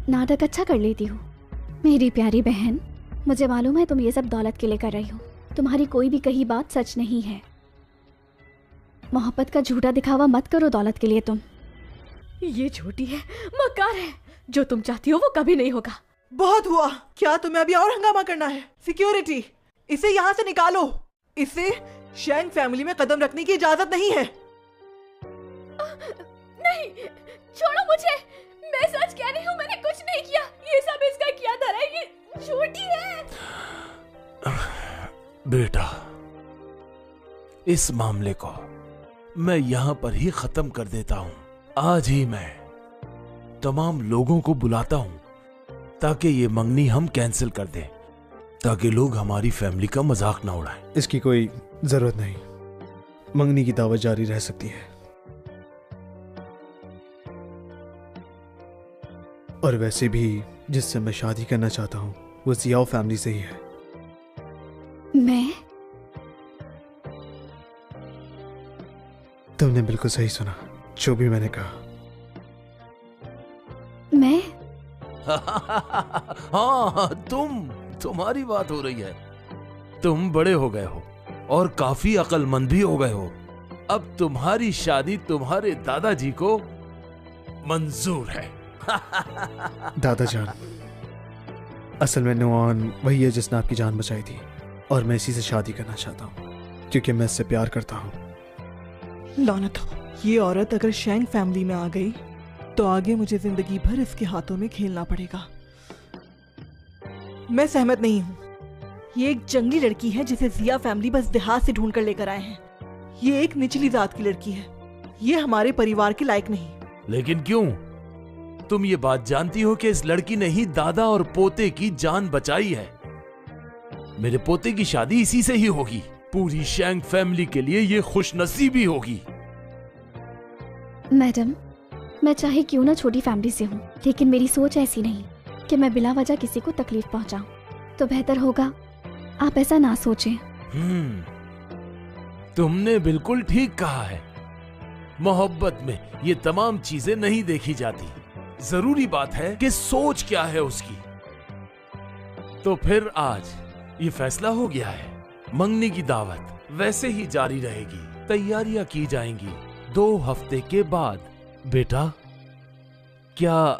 नाटक अच्छा कर लेती हूँ मेरी प्यारी बहन। मुझे मालूम है तुम ये सब दौलत के लिए कर रही हो। तुम्हारी कोई भी कही बात सच नहीं है। मोहब्बत का झूठा दिखावा मत करो दौलत के लिए तुम। ये झूठी है, मक्कार है। जो तुम चाहती हो वो कभी नहीं होगा। बहुत हुआ। क्या तुम्हें अभी और हंगामा करना है? सिक्योरिटी, इसे यहाँ से निकालो। इसे शैंग फैमिली में कदम रखने की इजाजत नहीं है। नहीं, छोड़ो मुझे। मैं सच कह रही हूँ, मैंने कुछ नहीं किया। ये सब इसका किया धरा है, ये झूठी है। बेटा, इस मामले को मैं यहाँ पर ही खत्म कर देता हूँ। आज ही मैं तमाम लोगों को बुलाता हूँ ताकि ये मंगनी हम कैंसिल कर दें, ताकि लोग हमारी फैमिली का मजाक ना उड़ाएं। इसकी कोई जरूरत नहीं, मंगनी की दावत जारी रह सकती है। और वैसे भी जिससे मैं शादी करना चाहता हूँ वो जियाओ फैमिली से ही है। मैं? तुमने बिल्कुल सही सुना, जो भी मैंने कहा। मैं? हाँ, तुम्हारी बात हो रही है। तुम बड़े हो गए हो और काफी अक्लमंद भी हो गए हो। अब तुम्हारी शादी तुम्हारे दादाजी को मंजूर है। दादाजान, असल में नुआन वही है जिसने आपकी जान बचाई थी और मैं इसी से शादी करना चाहता हूँ क्योंकि मैं इससे प्यार करता हूँ। लानत हो, ये औरत अगर शैंग फैमिली में आ गई तो आगे मुझे जिंदगी भर इसके हाथों में खेलना पड़ेगा। मैं सहमत नहीं हूँ। ये एक जंगली लड़की है जिसे जिया फैमिली बस देहात से ढूंढ कर लेकर आए हैं। ये एक निचली जात की लड़की है। ये हमारे परिवार के लायक नहीं। लेकिन क्यों? तुम ये बात जानती हो कि इस लड़की ने ही दादा और पोते की जान बचाई है। मेरे पोते की शादी इसी से ही होगी। पूरी शैंग फैमिली के लिए ये खुशनसीबी होगी। मैडम, मैं चाहे क्यों ना छोटी फैमिली से हूँ, लेकिन मेरी सोच ऐसी नहीं कि मैं बिला वजह किसी को तकलीफ पहुँचाऊं। तो बेहतर होगा आप ऐसा ना सोचें। तुमने बिल्कुल ठीक कहा है। मोहब्बत में ये तमाम चीजें नहीं देखी जाती। जरूरी बात है कि सोच क्या है उसकी। तो फिर आज ये फैसला हो गया है, मंगनी की दावत वैसे ही जारी रहेगी, तैयारियां की जाएंगी। 2 हफ्ते के बाद। बेटा, क्या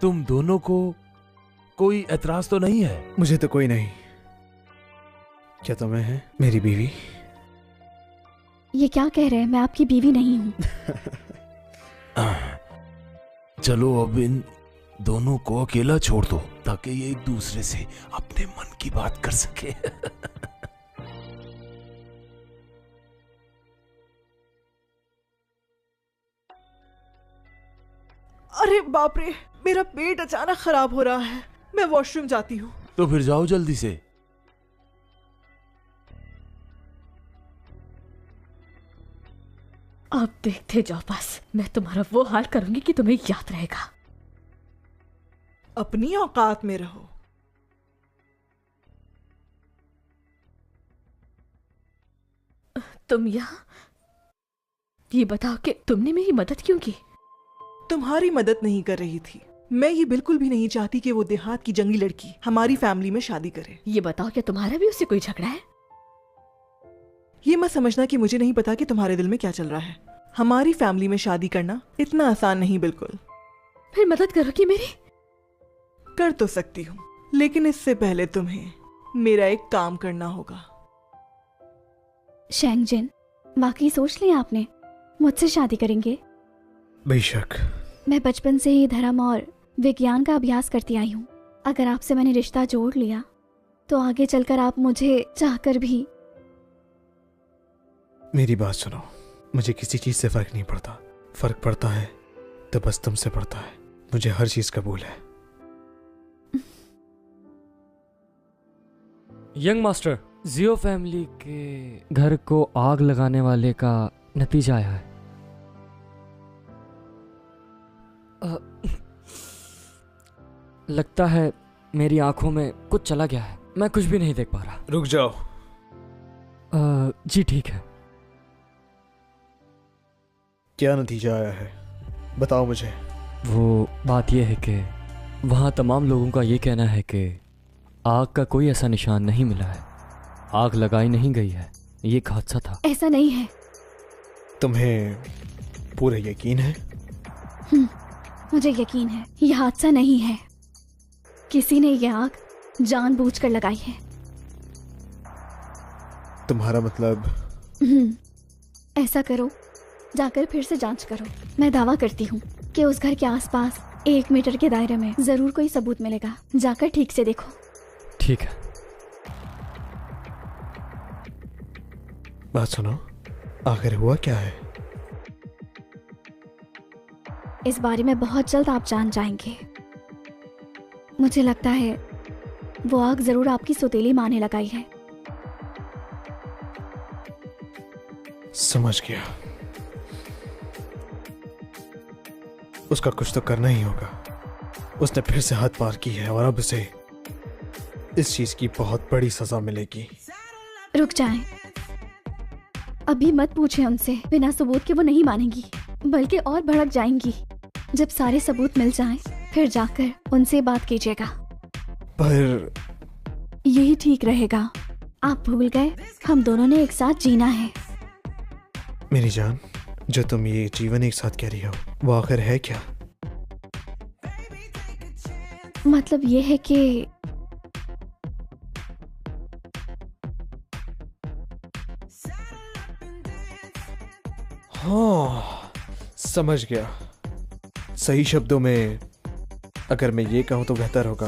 तुम दोनों को कोई एतराज तो नहीं है? मुझे तो कोई नहीं। क्या तुम्हें है मेरी बीवी? ये क्या कह रहे हैं? मैं आपकी बीवी नहीं हूँ। चलो अब इन दोनों को अकेला छोड़ दो ताकि ये एक दूसरे से अपने मन की बात कर सके। अरे बाप रे, मेरा पेट अचानक खराब हो रहा है। मैं वॉशरूम जाती हूँ। तो फिर जाओ जल्दी से। आप देखते जाओ, बस मैं तुम्हारा वो हाल करूंगी कि तुम्हें याद रहेगा। अपनी औकात में रहो। तुम यहाँ ये बताओ कि तुमने मेरी मदद क्यों की? तुम्हारी मदद नहीं कर रही थी। मैं ये बिल्कुल भी नहीं चाहती कि वो देहात की जंगली लड़की हमारी फैमिली में शादी करे। ये बताओ क्या तुम्हारा भी उससे कोई झगड़ा है? ये मत समझना कि मुझे नहीं पता कि तुम्हारे दिल में क्या चल रहा है। हमारी फैमिली में शादी करना इतना आसान नहीं। बिल्कुल। फिर मदद करोगी मेरी? कर तो सकती हूँ, लेकिन इससे पहले तुम्हें मेरा एक काम करना होगा। शेंगजिन, वाकई सोच लिया आपने? मुझसे शादी करेंगे? बेशक। मैं बचपन से ही धर्म और विज्ञान का अभ्यास करती आई हूँ। अगर आपसे मैंने रिश्ता जोड़ लिया तो आगे चलकर आप मुझे चाहकर भी। मेरी बात सुनो, मुझे किसी चीज से फर्क नहीं पड़ता। फर्क पड़ता है तो बस तुमसे पड़ता है। मुझे हर चीज कबूल है। यंग मास्टर, जियो फैमिली के घर को आग लगाने वाले का नतीजा आया है। लगता है मेरी आंखों में कुछ चला गया है। मैं कुछ भी नहीं देख पा रहा। रुक जाओ। जी ठीक है। क्या नतीजा आया है बताओ मुझे। वो बात यह है कि वहाँ तमाम लोगों का ये कहना है कि आग का कोई ऐसा निशान नहीं मिला है। आग लगाई नहीं गई है। ये एक हादसा था। ऐसा नहीं है। तुम्हें पूरा यकीन है? मुझे यकीन है ये हादसा नहीं है। किसी ने ये आग जानबूझकर लगाई है। तुम्हारा मतलब? ऐसा करो, जाकर फिर से जांच करो। मैं दावा करती हूँ कि उस घर के आसपास 1 मीटर के दायरे में जरूर कोई सबूत मिलेगा। जाकर ठीक से देखो। ठीक है। बात सुनो, आखिर हुआ क्या है? इस बारे में बहुत जल्द आप जान जाएंगे। मुझे लगता है वो आग जरूर आपकी सौतेली माँ ने लगाई है। समझ गया। उसका कुछ तो करना ही होगा। उसने फिर से हद पार की है और अब उसे इस चीज की बहुत बड़ी सजा मिलेगी। रुक जाएं। अभी मत पूछें उनसे। बिना सबूत के वो नहीं मानेंगी, बल्कि और भड़क जाएंगी। जब सारे सबूत मिल जाएं, फिर जाकर उनसे बात कीजिएगा। पर यही ठीक रहेगा। आप भूल गए हम दोनों ने एक साथ जीना है। मेरी जान, जो तुम ये जीवन एक साथ कह रही हो वो आखिर है क्या? मतलब ये है कि हाँ, समझ गया। सही शब्दों में अगर मैं ये कहूं तो बेहतर होगा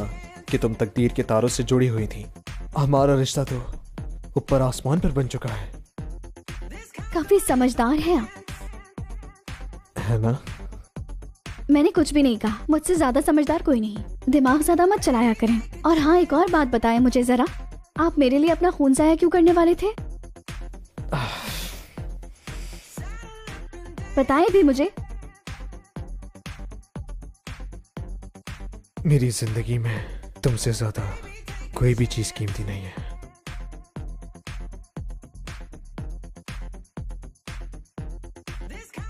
कि तुम तकदीर के तारों से जुड़ी हुई थी। हमारा रिश्ता तो ऊपर आसमान पर बन चुका है। काफी समझदार हैं आप। है ना? मैंने कुछ भी नहीं कहा। मुझसे ज्यादा समझदार कोई नहीं। दिमाग ज्यादा मत चलाया करें। और हाँ, एक और बात बताएं मुझे जरा, आप मेरे लिए अपना खून जाया क्यों करने वाले थे? बताएं भी मुझे। मेरी जिंदगी में तुमसे ज्यादा कोई भी चीज कीमती नहीं है।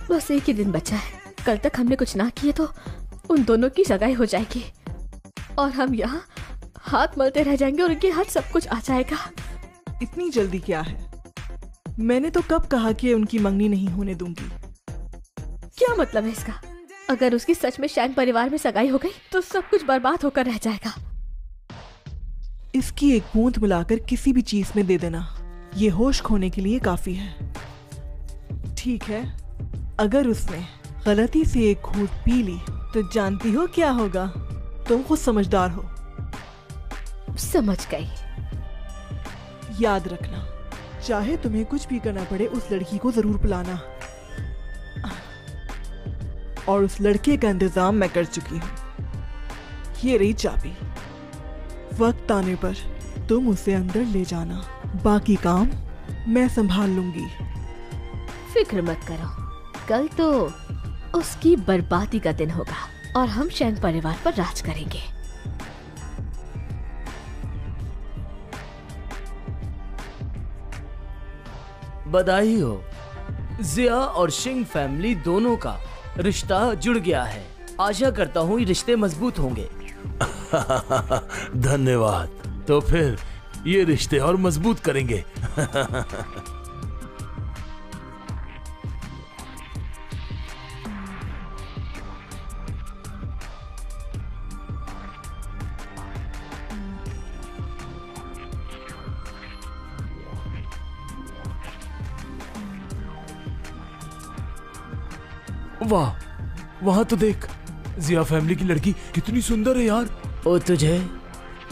बस एक ही दिन बचा है। कल तक हमने कुछ ना किए तो उन दोनों की सगाई हो जाएगी और हम यहाँ हाथ मलते रह जाएंगे और उनके हाथ सब कुछ आ जाएगा। इतनी जल्दी क्या है? मैंने तो कब कहा कि उनकी मंगनी नहीं होने दूंगी। क्या मतलब है इसका? अगर उसकी सच में शैंग परिवार में सगाई हो गई तो सब कुछ बर्बाद होकर रह जाएगा। इसकी एक बूंद मिलाकर किसी भी चीज में दे देना, ये होश खोने के लिए काफी है। ठीक है, अगर उसने गलती से एक घूंट पी ली तो जानती हो क्या होगा? तुम खुद समझदार हो। समझ गई। याद रखना, चाहे तुम्हें कुछ भी करना पड़े, उस लड़की को जरूर बुलाना। और उस लड़के का इंतजाम मैं कर चुकी हूँ। ये रही चाबी। वक्त आने पर तुम उसे अंदर ले जाना, बाकी काम मैं संभाल लूंगी। फिक्र मत करो, कल तो उसकी बर्बादी का दिन होगा और हम शैंग परिवार पर राज करेंगे। बधाई हो, जिया और शिंग फैमिली दोनों का रिश्ता जुड़ गया है। आशा करता हूँ ये रिश्ते मजबूत होंगे। धन्यवाद। तो फिर ये रिश्ते और मजबूत करेंगे। वाह, वहां तो देख, जिया फैमिली की लड़की कितनी सुंदर है यार। ओ, तुझे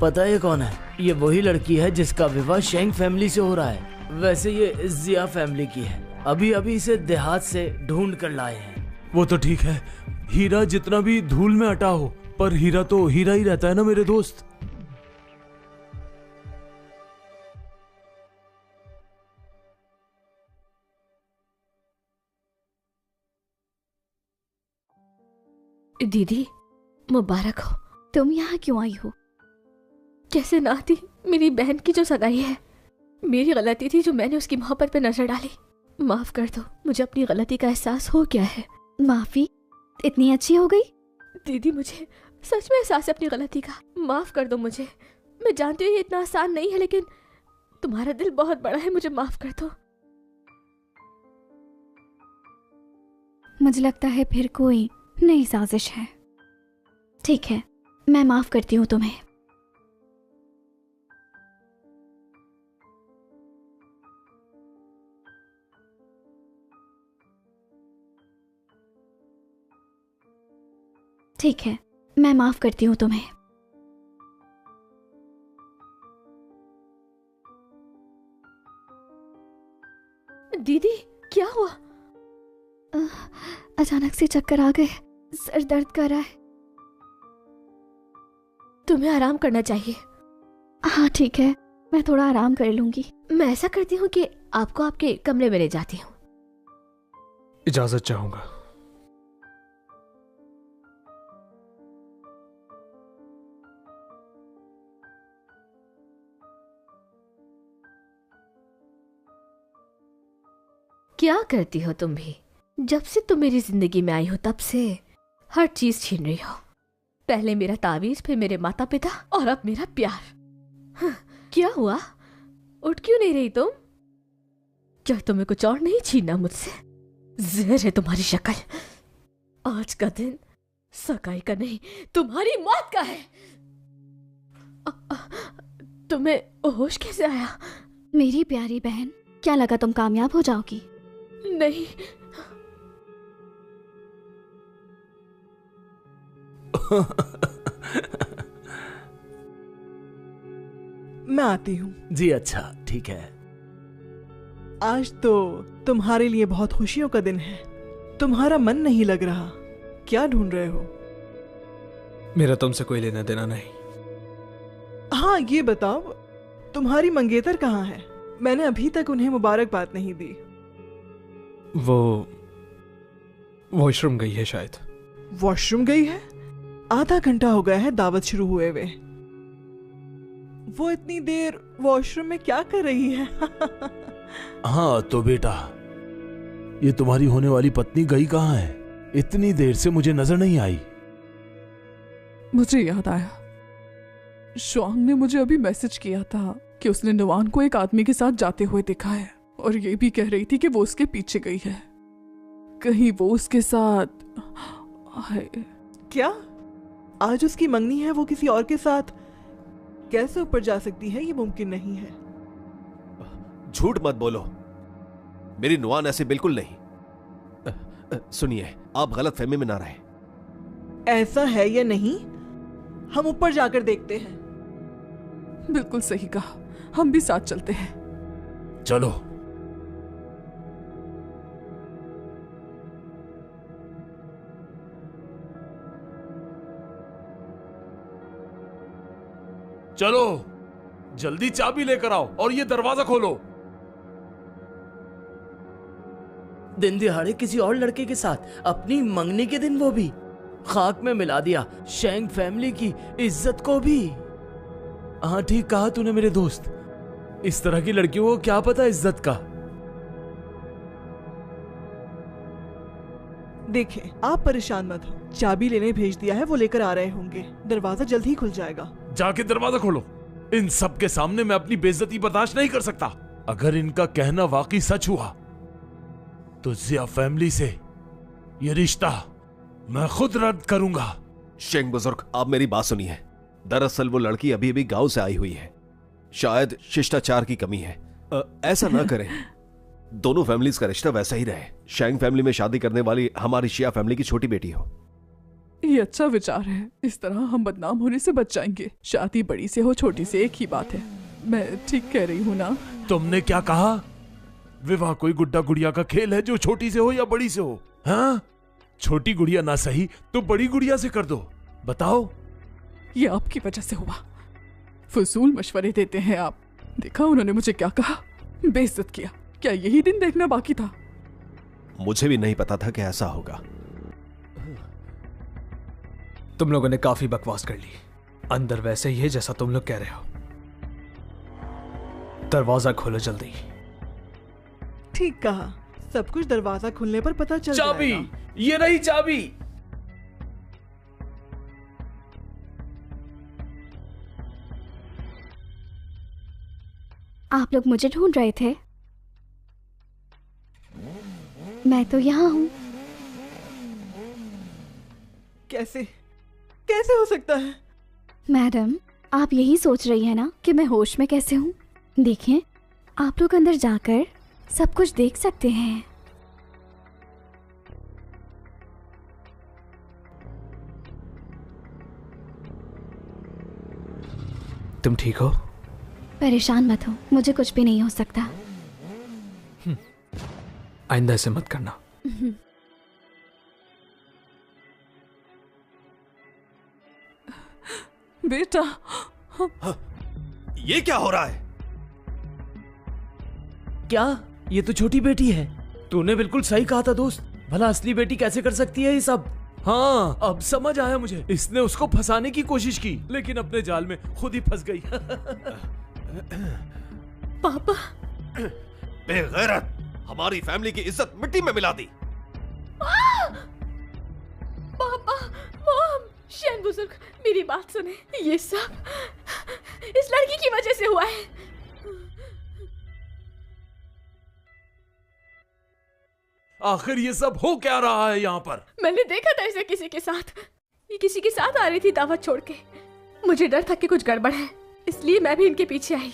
पता है कौन है? ये वही लड़की है जिसका विवाह शेंग फैमिली से हो रहा है। वैसे ये जिया फैमिली की है। अभी अभी इसे देहात से ढूंढ कर लाए हैं। वो तो ठीक है, हीरा जितना भी धूल में अटा हो, पर हीरा तो हीरा ही रहता है ना मेरे दोस्त। दीदी, मुबारक हो। तुम यहाँ क्यों आई हो? कैसे ना थी, मेरी बहन की जो सगाई है। मेरी गलती थी जो मैंने उसकी मोहब्बत पे नजर डाली। माफ कर दो, मुझे अपनी गलती का एहसास हो गया है। माफी? इतनी अच्छी हो गई? दीदी, मुझे सच में एहसास है अपनी गलती का। माफ कर दो मुझे। मैं जानती हूँ ये इतना आसान नहीं है, लेकिन तुम्हारा दिल बहुत बड़ा है, मुझे माफ कर दो। मुझे लगता है फिर कोई नई साजिश है। ठीक है, मैं माफ करती हूँ तुम्हें। ठीक है, मैं माफ करती हूँ तुम्हें। दीदी, क्या हुआ? अचानक से चक्कर आ गए, सर दर्द कर रहा है। तुम्हें आराम करना चाहिए। हाँ ठीक है, मैं थोड़ा आराम कर लूंगी। मैं ऐसा करती हूँ कि आपको आपके कमरे में ले जाती हूँ। इजाजत चाहूंगा। क्या करती हो तुम भी? जब से तुम मेरी जिंदगी में आई हो तब से हर चीज छीन रही हो। पहले मेरा तावीज, फिर मेरे माता पिता और अब मेरा प्यार। हाँ, क्या हुआ? उठ क्यों नहीं रही तुम? क्या तुम्हें कुछ और नहीं छीनना मुझसे? जहर है तुम्हारी शक्ल। आज का दिन सगाई का नहीं, तुम्हारी मौत का है। तुम्हें होश कैसे आया? मेरी प्यारी बहन, क्या लगा तुम कामयाब हो जाओगी? नहीं। मैं आती हूँ। जी अच्छा, ठीक है। आज तो तुम्हारे लिए बहुत खुशियों का दिन है। तुम्हारा मन नहीं लग रहा, क्या ढूंढ रहे हो? मेरा तुमसे कोई लेना देना नहीं। हाँ, ये बताओ तुम्हारी मंगेतर कहाँ है? मैंने अभी तक उन्हें मुबारकबाद नहीं दी। वो वॉशरूम गई है शायद। वॉशरूम गई है? आधा घंटा हो गया है दावत शुरू हुए हुए। वो इतनी देर वॉशरूम में क्या कर रही है? हाँ तो बेटा, ये तुम्हारी होने वाली पत्नी गई कहाँ है? इतनी देर से मुझे नजर नहीं आई। मुझे याद आया, श्वांग ने मुझे अभी मैसेज किया था कि उसने नुवान को एक आदमी के साथ जाते हुए देखा है, और ये भी कह रही थी कि वो उसके पीछे गई है। कहीं वो उसके साथ क्या? आज उसकी मंगनी है, वो किसी और के साथ कैसे ऊपर जा सकती है? ये मुमकिन नहीं है। झूठ मत बोलो, मेरी नुआन ऐसे बिल्कुल नहीं। सुनिए, आप गलत फहमी में ना रहे। ऐसा है या नहीं, हम ऊपर जाकर देखते हैं। बिल्कुल सही कहा, हम भी साथ चलते हैं। चलो। चलो, जल्दी चाबी लेकर आओ और ये दरवाजा खोलो। दिन दिहाड़े किसी और लड़के के साथ, अपनी मंगनी के दिन, वो भी खाक में मिला दिया शेंग फैमिली की इज्जत को भी। हाँ ठीक कहा तूने मेरे दोस्त, इस तरह की लड़कियों को क्या पता इज्जत का। देखें, आप परेशान मत हो, चाबी लेने भेज दिया है, वो लेकर आ रहे होंगे। दरवाजा जल्द ही खुल जाएगा। जाके दरवाजा खोलो। इन सब के सामने मैं अपनी बेइज्जती बर्दाश्त नहीं कर सकता। अगर इनका कहना वाकई सच हुआ तो जिया फैमिली से ये रिश्ता मैं खुद रद्द करूंगा। शेंग बुजुर्ग, आप मेरी बात सुनिए। दरअसल वो लड़की अभी अभी गांव से आई हुई है, शायद शिष्टाचार की कमी है। ऐसा ना करें, दोनों फैमिलीज का रिश्ता वैसा ही रहे। शेंग फैमिली में शादी करने वाली हमारी शिया फैमिली की छोटी बेटी हो। ये अच्छा विचार है, इस तरह हम बदनाम होने से बच जाएंगे। शादी बड़ी से हो छोटी से एक ही बात है। मैं ठीक कह रही हूँ ना? तुमने क्या कहा? विवाह कोई गुड्डा गुड़िया का खेल है जो छोटी से हो या बड़ी से हो? हाँ, छोटी गुड़िया ना सही तो बड़ी गुड़िया से कर दो। बताओ। ये आपकी वजह से हुआ। फजूल मशवरे देते हैं आप। देखा उन्होंने मुझे क्या कहा, बेइज्जत किया। क्या यही दिन देखना बाकी था? मुझे भी नहीं पता था कि ऐसा होगा। तुम लोगों ने काफी बकवास कर ली। अंदर वैसे ही है जैसा तुम लोग कह रहे हो। दरवाजा खोलो जल्दी। ठीक कहा, सब कुछ दरवाजा खुलने पर पता चल चाबी, जाएगा। ये रही चाबी। आप लोग मुझे ढूंढ रहे थे? मैं तो यहाँ हूँ। कैसे कैसे हो सकता है? मैडम, आप यही सोच रही है ना कि मैं होश में कैसे हूँ? देखें, आप लोग अंदर जाकर सब कुछ देख सकते हैं। तुम ठीक हो? परेशान मत हो, मुझे कुछ भी नहीं हो सकता। आइंदा ऐसे मत करना। बेटा, ये क्या हो रहा है? क्या? ये तो छोटी बेटी है। तूने बिल्कुल सही कहा था दोस्त। भला असली बेटी कैसे कर सकती है ये सब? हाँ, अब समझ आया मुझे। इसने उसको फंसाने की कोशिश की, लेकिन अपने जाल में खुद ही फंस गई। पापा, बेगैरत, हमारी फैमिली की इज्जत मिट्टी में मिला दी। पापा, मॉम, शेन बुजुर्ग, मेरी बात सुने। ये सब इस लड़की की वजह से हुआ है। आखिर ये सब हो क्या रहा है यहाँ पर? मैंने देखा था इसे किसी के साथ। ये किसी के साथ आ रही थी दावत छोड़ के। मुझे डर था कि कुछ गड़बड़ है, इसलिए मैं भी इनके पीछे आई।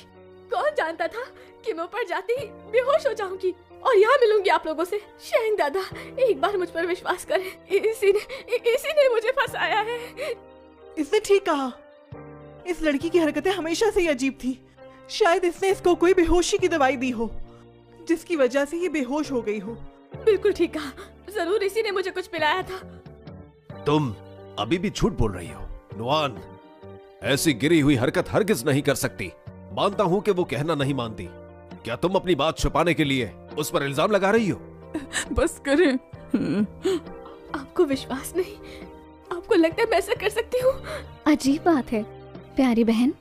कौन जानता था कि मैं ऊपर जाती ही बेहोश हो जाऊंगी और यहाँ मिलूंगी आप लोगों से। शेंग दादा, एक बार मुझ पर विश्वास करें, इसी ने मुझे फंसाया है। इसने ठीक कहा। इस लड़की की हरकतें हमेशा से ही अजीब थी। शायद इसने इसको कोई बेहोशी की दवाई दी हो, जिसकी वजह से ये बेहोश हो गई हो। बिल्कुल ठीक कहा, जरूर इसी ने मुझे कुछ पिलाया था। तुम अभी भी झूठ बोल रही हो नुआन। ऐसी गिरी हुई हरकत हरगिज नहीं कर सकती। मानता हूं कि वो कहना नहीं मानती। क्या तुम अपनी बात छुपाने के लिए उस पर इल्जाम लगा रही हो? बस करें। आपको विश्वास नहीं? आपको लगता है मैं ऐसा कर सकती हूँ? अजीब बात है प्यारी बहन,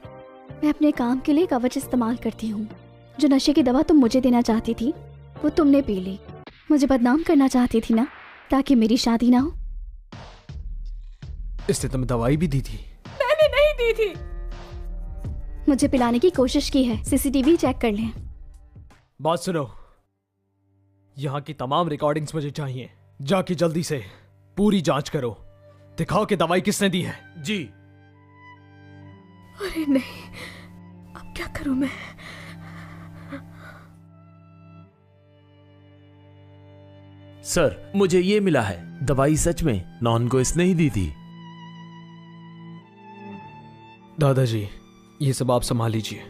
मैं अपने काम के लिए कवच इस्तेमाल करती हूँ। जो नशे की दवा तुम मुझे देना चाहती थी वो तुमने पी ली। मुझे बदनाम करना चाहती थी ना, ताकि मेरी शादी ना हो। इसने तुम्हें दवाई भी दी थी? मैंने नहीं दी थी। मुझे पिलाने की कोशिश की है। सीसीटीवी चेक कर लें। बात सुनो, यहाँ की तमाम रिकॉर्डिंग्स मुझे चाहिए। जाके जल्दी से पूरी जांच करो, दिखाओ कि दवाई किसने दी है। जी। अरे नहीं, अब क्या करूं मैं? सर, मुझे ये मिला है, दवाई सच में नॉन को इसने ही दी थी। दादाजी, ये सब आप संभाल लीजिए।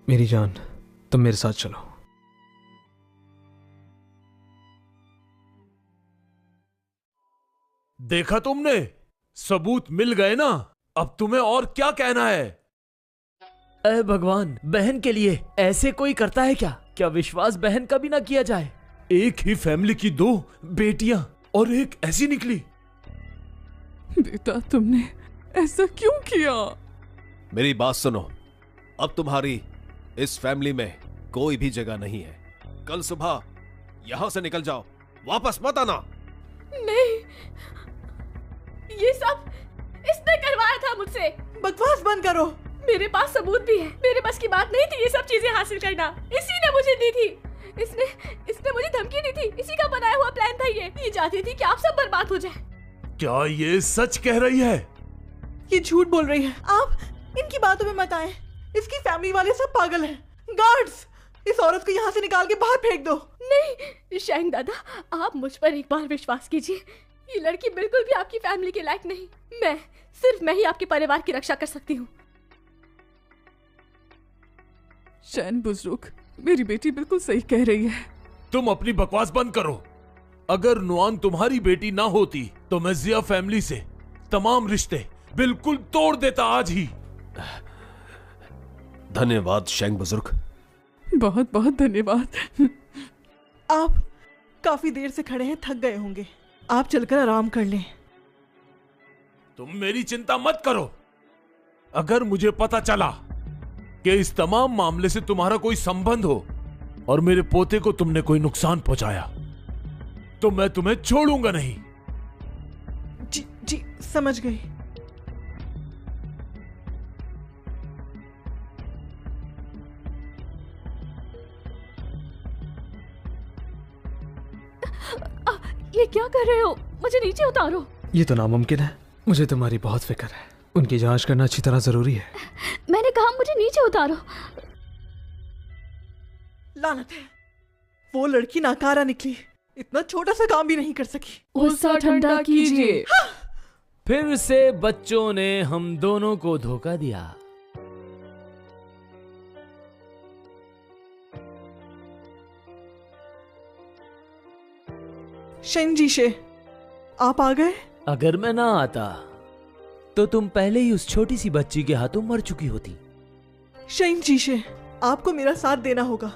मेरी जान, तुम मेरे साथ चलो। देखा तुमने, सबूत मिल गए ना। अब तुम्हें और क्या कहना है? अरे भगवान, बहन के लिए ऐसे कोई करता है क्या? क्या विश्वास बहन का भी ना किया जाए? एक ही फैमिली की 2 बेटियां और एक ऐसी निकली। बेटा, तुमने ऐसा क्यों किया? मेरी बात सुनो, अब तुम्हारी इस फैमिली में कोई भी जगह नहीं है। कल सुबह यहां से निकल जाओ, वापस मत आना। नहीं, ये सब इसने करवाया था मुझसे। बकवास बंद करो। मेरे पास सबूत भी है। मेरे बस की बात नहीं थी ये सब चीजें हासिल करना। इसी ने मुझे दी थी। इसने मुझे धमकी दी थी। इसी का बनाया हुआ प्लान था ये चाहती थी कि आप सब बर्बाद हो जाए। क्या ये सच कह रही है? ये झूठ बोल रही है। आप इनकी बातों में मत आए। इसकी फैमिली वाले सब पागल हैं। गार्ड्स, इस औरत को यहाँ से निकाल के बाहर फेंक दो। नहीं शैंग दादा, आप मुझ पर एक बार विश्वास कीजिए। ये लड़की बिल्कुल भी आपकी फैमिली के लायक नहीं। सिर्फ मैं ही आपके परिवार की रक्षा कर सकती हूँ। शैन बुजुर्ग, मेरी बेटी बिल्कुल सही कह रही है। तुम अपनी बकवास बंद करो। अगर नुआन तुम्हारी बेटी ना होती तो मैं जिया फैमिली से तमाम रिश्ते बिल्कुल तोड़ देता आज ही। धन्यवाद शैंग बुजुर्ग। बहुत बहुत धन्यवाद। आप काफी देर से खड़े हैं, थक गए होंगे। आप चलकर आराम कर लें। तुम मेरी चिंता मत करो। अगर मुझे पता चला कि इस तमाम मामले से तुम्हारा कोई संबंध हो और मेरे पोते को तुमने कोई नुकसान पहुंचाया तो मैं तुम्हें छोड़ूंगा नहीं। जी समझ गई। ये क्या कर रहे हो? मुझे नीचे उतारो। ये तो नामुमकिन है। मुझे तुम्हारी बहुत फिक्र है। उनकी जांच करना अच्छी तरह जरूरी है। मैंने कहा मुझे नीचे उतारो। लानत है, वो लड़की नाकारा निकली। इतना छोटा सा काम भी नहीं कर सकी। गुस्सा ठंडा कीजिए। फिर से बच्चों ने हम दोनों को धोखा दिया। शेंजीशे, आप आ गए? अगर मैं ना आता तो तुम पहले ही उस छोटी सी बच्ची के हाथों मर चुकी होती। शेंजीशे, आपको मेरा साथ देना होगा।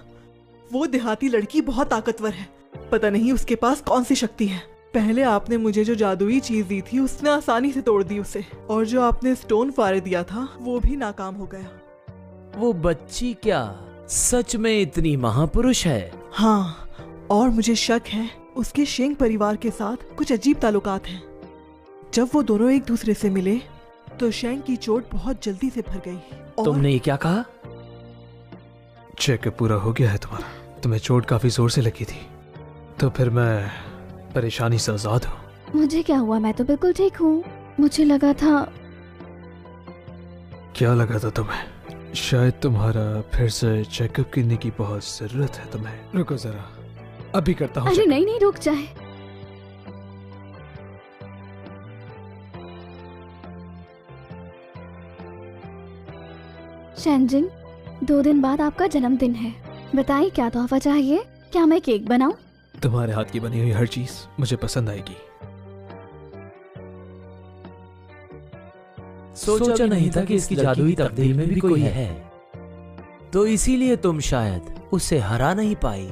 वो देहाती लड़की बहुत ताकतवर है। पता नहीं उसके पास कौन सी शक्ति है। पहले आपने मुझे जो जादुई चीज दी थी उसने आसानी से तोड़ दी उसे, और जो आपने स्टोन फायर दिया था वो भी नाकाम हो गया। वो बच्ची क्या सच में इतनी महापुरुष है? हाँ, और मुझे शक है उसके शेंग परिवार के साथ कुछ अजीब ताल्लुकात हैं। जब वो दोनों एक दूसरे से मिले तो शेंग की चोट बहुत जल्दी से भर गई। और तुमने ये क्या कहा? चेकअप पूरा हो गया है तुम्हारा। तुम्हें चोट काफी जोर से लगी थी, तो फिर मैं परेशानी से आजाद हूँ। मुझे क्या हुआ? मैं तो बिल्कुल ठीक हूँ। मुझे लगा था। क्या लगा था तुम्हें? शायद तुम्हारा फिर से चेकअप करने की बहुत जरूरत है तुम्हें। रुको जरा, अभी करता हूँ। अरे नहीं, रुक जाए। शेंजिन, 2 दिन बाद आपका जन्मदिन है। बताइए क्या तोहफा चाहिए? क्या मैं केक बनाऊं? तुम्हारे हाथ की बनी हुई हर चीज मुझे पसंद आएगी। सोचा नहीं था कि इसकी जादुई तकदीर में भी कोई है, तो इसीलिए तुम शायद उसे हरा नहीं पाई।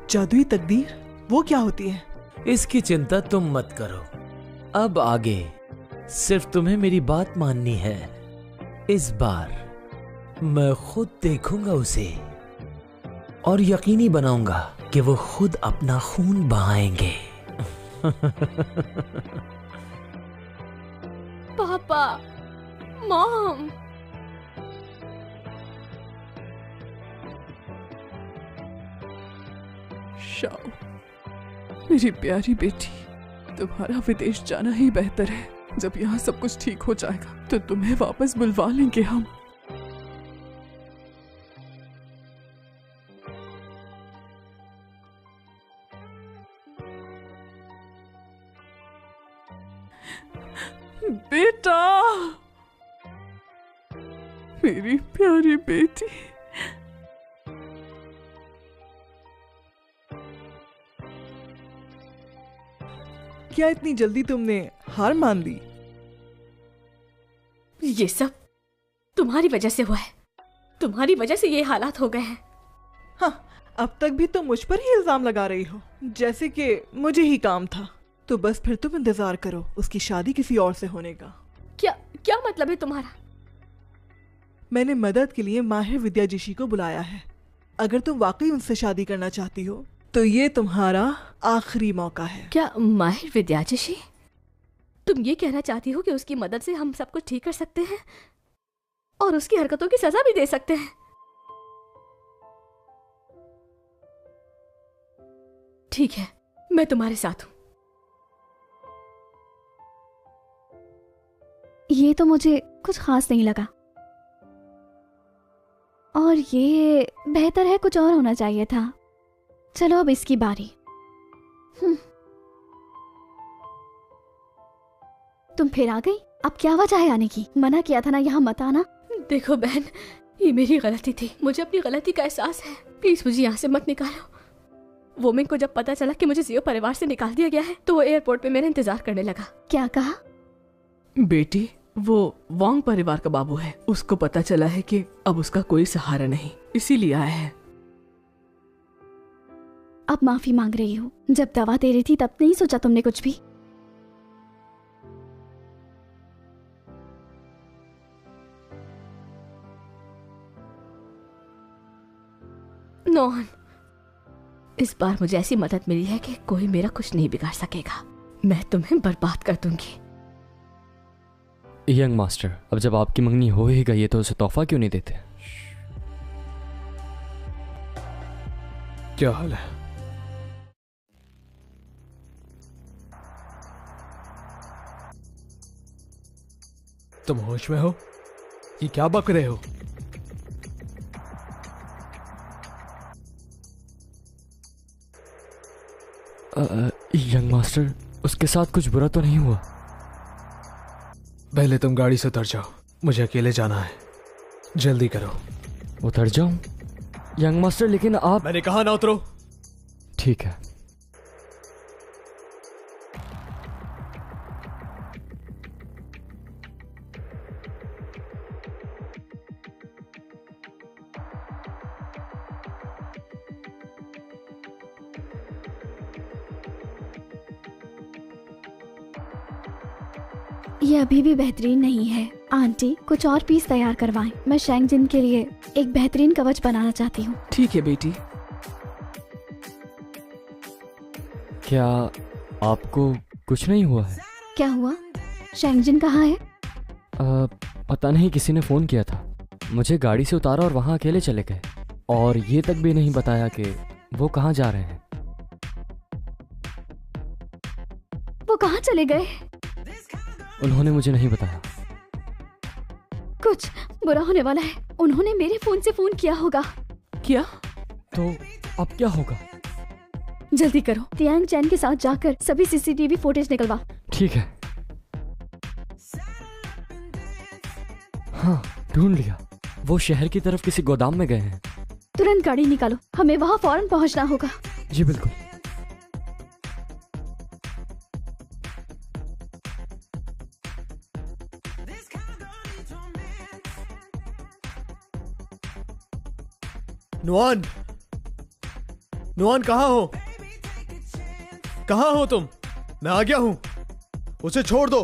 जादुई तकदीर वो क्या होती है? इसकी चिंता तुम मत करो। अब आगे सिर्फ तुम्हें मेरी बात माननी है। इस बार मैं खुद देखूंगा उसे और यकीनी बनाऊंगा कि वो खुद अपना खून बहाएंगे। पापा, मॉम, शाओ, मेरी प्यारी बेटी, तुम्हारा विदेश जाना ही बेहतर है। जब यहाँ सब कुछ ठीक हो जाएगा तो तुम्हें वापस बुलवा लेंगे हम। बेटा, मेरी प्यारी बेटी। क्या इतनी जल्दी तुमने हार मान ली? ये सब तुम्हारी वजह से हुआ है। तुम्हारी वजह से ये हालात हो गए हैं। हाँ, अब तक भी तुम मुझ पर ही इल्जाम लगा रही हो, जैसे कि मुझे ही काम था। तो बस फिर तुम इंतजार करो उसकी शादी किसी और से होने का। क्या क्या मतलब है तुम्हारा? मैंने मदद के लिए माहिर विद्याजीशी को बुलाया है। अगर तुम वाकई उनसे शादी करना चाहती हो तो ये तुम्हारा आखिरी मौका है। क्या माहिर विद्याजीशी? तुम ये कहना चाहती हो कि उसकी मदद से हम सब कुछ ठीक कर सकते हैं और उसकी हरकतों की सजा भी दे सकते हैं? ठीक है, मैं तुम्हारे साथ हूं। ये तो मुझे कुछ खास नहीं लगा, और ये बेहतर है, कुछ और होना चाहिए था। चलो अब इसकी बारी। तुम फिर आ गई? अब क्या वजह है आने की? मना किया था ना यहाँ मत आना। देखो बहन, ये मेरी गलती थी। मुझे अपनी गलती का एहसास है। प्लीज मुझे यहाँ से मत निकालो। वोमिंग को जब पता चला कि मुझे जियो परिवार से निकाल दिया गया है तो वो एयरपोर्ट पे मेरा इंतजार करने लगा। क्या कहा? बेटी, वो वांग परिवार का बाबू है। उसको पता चला है कि अब उसका कोई सहारा नहीं, इसीलिए आया है। अब माफी मांग रही हो? जब दवा दे रही थी तब नहीं सोचा तुमने कुछ भी? नोहन, इस बार मुझे ऐसी मदद मिली है कि कोई मेरा कुछ नहीं बिगाड़ सकेगा। मैं तुम्हें बर्बाद कर दूंगी। यंग मास्टर, अब जब आपकी मंगनी हो ही गई है तो उसे तोहफा क्यों नहीं देते? क्या हाल है? तुम होश में हो? ये क्या बक रहे हो? यंग मास्टर, उसके साथ कुछ बुरा तो नहीं हुआ? पहले तुम गाड़ी से उतर जाओ, मुझे अकेले जाना है। जल्दी करो। उतर जाऊं? यंग मास्टर, लेकिन आप... मैंने कहा ना उतरो। ठीक है। ये अभी भी बेहतरीन नहीं है। आंटी, कुछ और पीस तैयार करवाएं। मैं शेंगजिन के लिए एक बेहतरीन कवच बनाना चाहती हूँ। ठीक है बेटी। क्या आपको कुछ नहीं हुआ है? क्या हुआ? शेंगजिन कहाँ है? पता नहीं, किसी ने फोन किया था। मुझे गाड़ी से उतारा और वहां अकेले चले गए, और ये तक भी नहीं बताया कि वो कहाँ जा रहे हैं। वो कहाँ चले गए? उन्होंने मुझे नहीं बताया। कुछ बुरा होने वाला है। उन्होंने मेरे फोन से फोन किया होगा। क्या? तो अब क्या होगा? जल्दी करो, तियांग चैन के साथ जाकर सभी सीसीटीवी फुटेज निकलवा। ठीक है। हाँ, ढूंढ लिया। वो शहर की तरफ किसी गोदाम में गए हैं। तुरंत गाड़ी निकालो, हमें वहाँ फौरन पहुँचना होगा। जी बिल्कुल। नुआन, नुआन कहाँ हो? कहाँ हो तुम? मैं आ गया हूं, उसे छोड़ दो।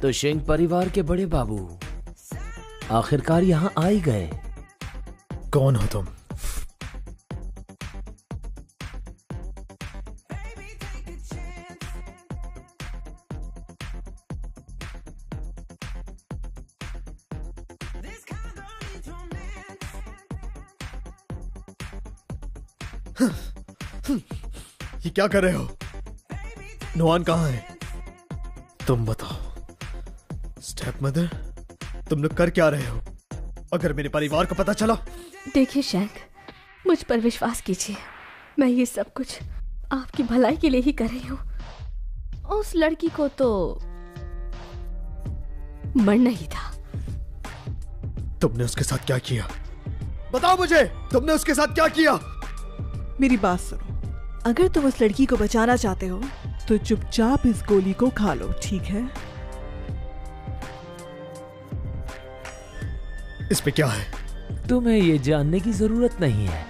तो शेंग परिवार के बड़े बाबू आखिरकार यहाँ आ ही गए। कौन हो तुम? ये क्या कर रहे हो? नुआन कहाँ है? तुम बताओ। स्टेप मदर, तुम लोग कर क्या रहे हो? अगर मेरे परिवार को पता चला? देखिए शैंक, मुझ पर विश्वास कीजिए, मैं ये सब कुछ आपकी भलाई के लिए ही कर रही हूँ। उस लड़की को तो मरना ही था। तुमने उसके साथ क्या किया? बताओ मुझे, तुमने उसके साथ क्या किया? मेरी बात सुनो, अगर तुम उस लड़की को बचाना चाहते हो तो चुपचाप इस गोली को खा लो, ठीक है? इस पे क्या है? तुम्हें ये जानने की जरूरत नहीं है।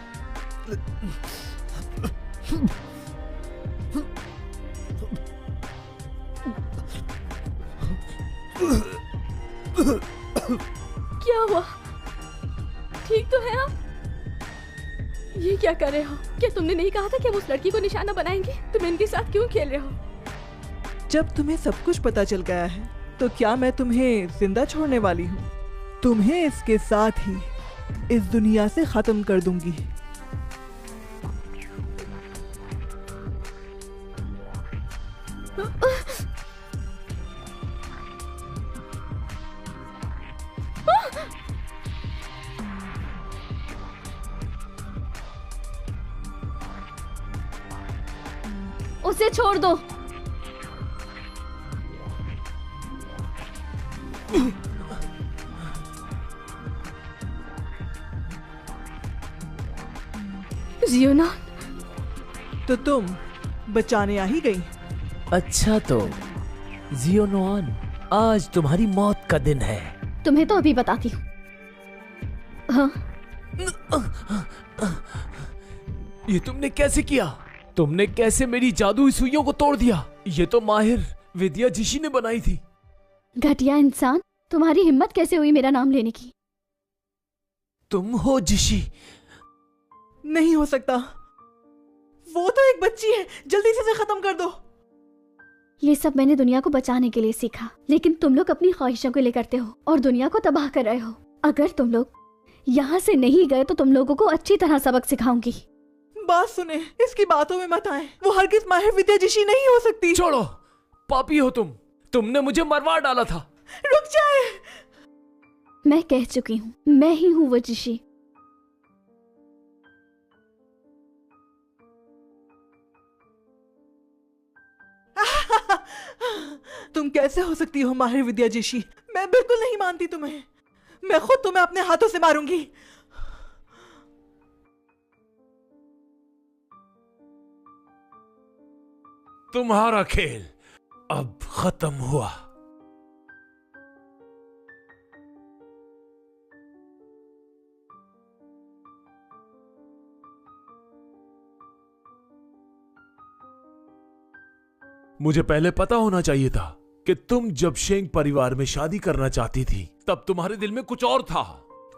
क्या हुआ? ठीक तो है आप? ये क्या कर रहे हो? क्या तुमने नहीं कहा था कि हम उस लड़की को निशाना बनाएंगे? तुम इनके साथ क्यों खेल रहे हो? जब तुम्हें सब कुछ पता चल गया है तो क्या मैं तुम्हें जिंदा छोड़ने वाली हूँ? तुम्हें इसके साथ ही इस दुनिया से खत्म कर दूंगी। उसे छोड़ दो। जियोना, तो तुम बचाने आ ही गई? अच्छा तो जियोनोआन, आज तुम्हारी मौत का दिन है। तुम्हें तो अभी बताती हूँ। हाँ? ये तुमने कैसे किया? तुमने कैसे मेरी जादुई सुइयों को तोड़ दिया? ये तो माहिर विद्या जिशी ने बनाई थी। घटिया इंसान, तुम्हारी हिम्मत कैसे हुई मेरा नाम लेने की? तुम हो जिशी? नहीं हो सकता, वो तो एक बच्ची है। जल्दी से इसे खत्म कर दो। ये सब मैंने दुनिया को बचाने के लिए सीखा, लेकिन तुम लोग अपनी ख्वाहिशों के लिए करते हो और दुनिया को तबाह कर रहे हो। अगर तुम लोग यहाँ से नहीं गए तो तुम लोगों को अच्छी तरह सबक सिखाऊंगी। बात सुने, इसकी बातों में मत आए। वो हरगिज़ माहिर विद्या जिशी नहीं हो सकती। छोड़ो, पापी हो तुम। तुमने मुझे मरवा डाला था। रुक जाए। मैं कह चुकी हूँ, मैं ही हूँ वो जिशी। तुम कैसे हो सकती हो माहिर विद्या जिशी? मैं बिल्कुल नहीं मानती तुम्हें। मैं खुद तुम्हें अपने हाथों से मारूंगी। तुम्हारा खेल अब खत्म हुआ। मुझे पहले पता होना चाहिए था कि तुम जब शेंग परिवार में शादी करना चाहती थी तब तुम्हारे दिल में कुछ और था।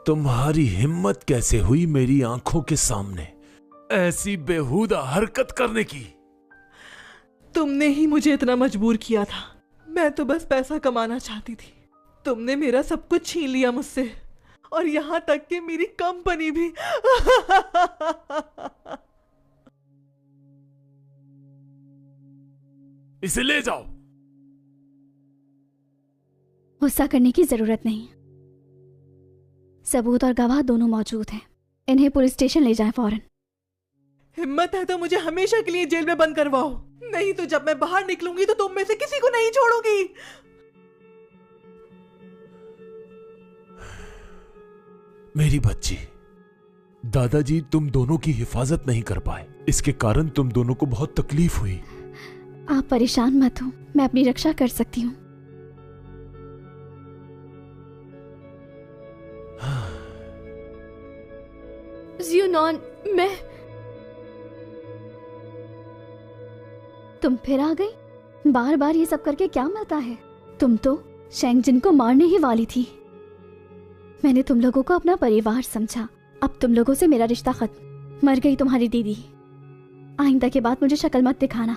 तुम्हारी हिम्मत कैसे हुई मेरी आंखों के सामने ऐसी बेहुदा हरकत करने की? तुमने ही मुझे इतना मजबूर किया था। मैं तो बस पैसा कमाना चाहती थी। तुमने मेरा सब कुछ छीन लिया मुझसे, और यहां तक कि मेरी कंपनी भी। इसे ले जाओ। गुस्सा करने की जरूरत नहीं, सबूत और गवाह दोनों मौजूद हैं। इन्हें पुलिस स्टेशन ले जाएं फौरन। हिम्मत है तो मुझे हमेशा के लिए जेल में बंद करवाओ, नहीं तो जब मैं बाहर निकलूंगी तो तुम में से किसी को नहीं छोड़ूंगी। मेरी बच्ची, दादाजी तुम दोनों की हिफाजत नहीं कर पाए। इसके कारण तुम दोनों को बहुत तकलीफ हुई। आप परेशान मत हो, मैं अपनी रक्षा कर सकती हूँ। ज़ियोनॉन, मैं तुम फिर आ गई। बार बार ये सब करके क्या मिलता है? तुम तो शेंगजिन को मारने ही वाली थी। मैंने तुम लोगों को अपना परिवार समझा। अब तुम लोगों से मेरा रिश्ता खत्म। मर गई तुम्हारी दीदी। आइंदा के बाद मुझे शक्ल मत दिखाना।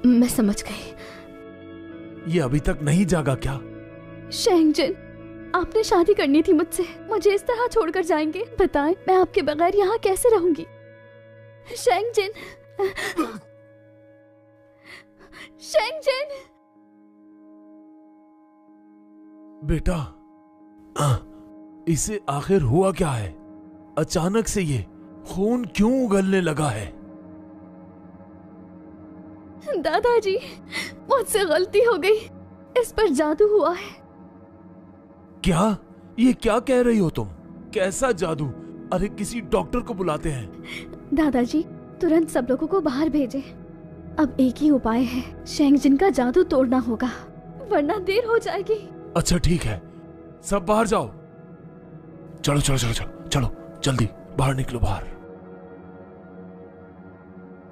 मैं समझ गई। ये अभी तक नहीं जागा क्या? शेंगजिन, आपने शादी करनी थी मुझसे। मुझे इस तरह छोड़कर जाएंगे? बताएं, मैं आपके बगैर यहाँ कैसे रहूंगी? शेंगजिन, शेंगजिन। बेटा, इसे आखिर हुआ क्या है? अचानक से ये खून क्यों उगलने लगा है? दादाजी, मुझसे गलती हो गई। इस पर जादू हुआ है। क्या? ये क्या कह रही हो तुम? कैसा जादू? अरे किसी डॉक्टर को बुलाते हैं। दादाजी, तुरंत सब लोगों को बाहर भेजें। अब एक ही उपाय है, शेंगजिन का जादू तोड़ना होगा, वरना देर हो जाएगी। अच्छा ठीक है, सब बाहर जाओ। चलो चलो चलो चलो चलो, जल्दी बाहर निकलो, बाहर।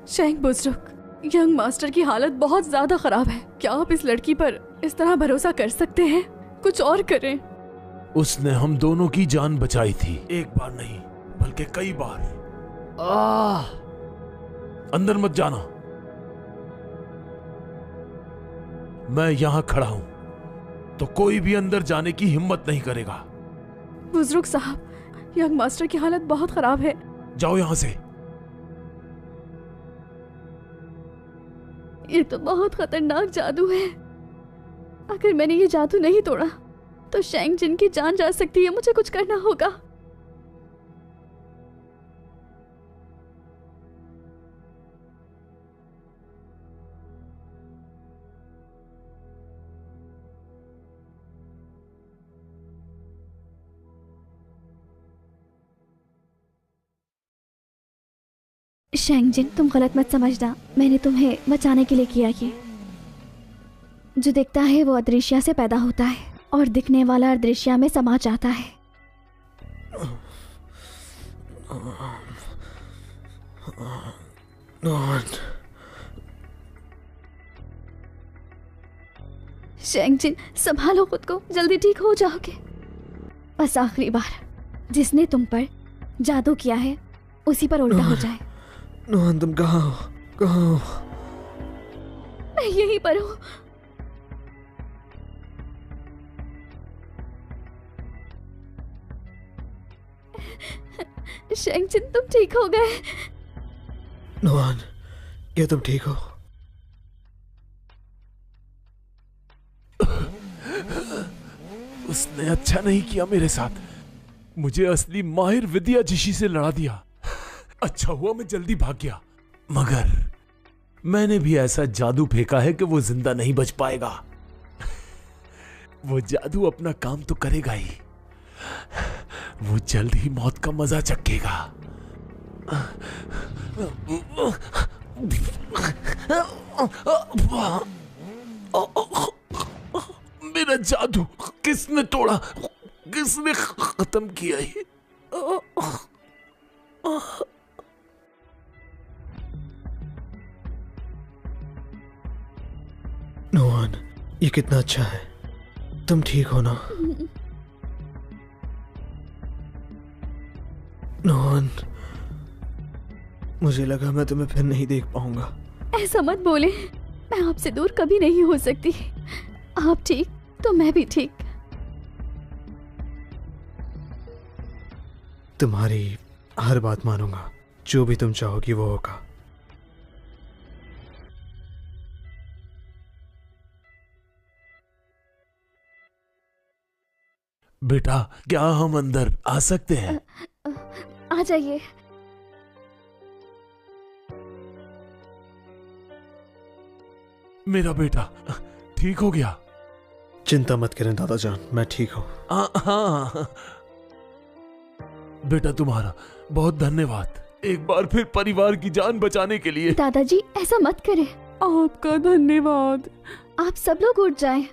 शेंग बुजुर्ग, यंग मास्टर की हालत बहुत ज्यादा खराब है। क्या आप इस लड़की पर इस तरह भरोसा कर सकते हैं? कुछ और करें। उसने हम दोनों की जान बचाई थी, एक बार नहीं बल्कि कई बार। अंदर मत जाना, मैं यहां खड़ा हूं तो कोई भी अंदर जाने की हिम्मत नहीं करेगा। बुजुर्ग साहब, यंग मास्टर की हालत बहुत खराब है। जाओ यहां से। ये तो बहुत खतरनाक जादू है। अगर मैंने ये जादू नहीं तोड़ा तो शेंगजिन की जान जा सकती है। मुझे कुछ करना होगा। शेंगजिन, तुम गलत मत समझना। मैंने तुम्हें बचाने के लिए किया ये। जो दिखता है वो अदृश्य से पैदा होता है और दिखने वाला अदृश्य में समा जाता है। शेंगजिन, संभालो खुद को, जल्दी ठीक हो जाओगे। बस आखिरी बार, जिसने तुम पर जादू किया है उसी पर उल्टा हो जाए। नोहान, तुम कहाँ हो? कहाँ हो? मैं यहीं पर हूँ। शेंगजिन, तुम ठीक हो गए? नोहान, क्या तुम ठीक हो? उसने अच्छा नहीं किया मेरे साथ। मुझे असली माहिर विद्या जिशी से लड़ा दिया। अच्छा हुआ मैं जल्दी भाग गया, मगर मैंने भी ऐसा जादू फेंका है कि वो जिंदा नहीं बच पाएगा। वो जादू अपना काम तो करेगा ही, वो जल्द ही मौत का मजा चखेगा। मेरा जादू किसने तोड़ा? किसने खत्म किया ये? नोहान, ये कितना अच्छा है। तुम ठीक हो ना? नोहान, मुझे लगा मैं तुम्हें फिर नहीं देख पाऊंगा। ऐसा मत बोले, मैं आपसे दूर कभी नहीं हो सकती। आप ठीक तो मैं भी ठीक। तुम्हारी हर बात मानूंगा, जो भी तुम चाहोगी वो होगा। बेटा, क्या हम अंदर आ सकते हैं? आ जाइए। मेरा बेटा ठीक हो गया? चिंता मत करें दादाजान, मैं ठीक हूँ। हाँ बेटा, तुम्हारा बहुत धन्यवाद, एक बार फिर परिवार की जान बचाने के लिए। दादाजी, ऐसा मत करें। आपका धन्यवाद। आप सब लोग उठ जाएं।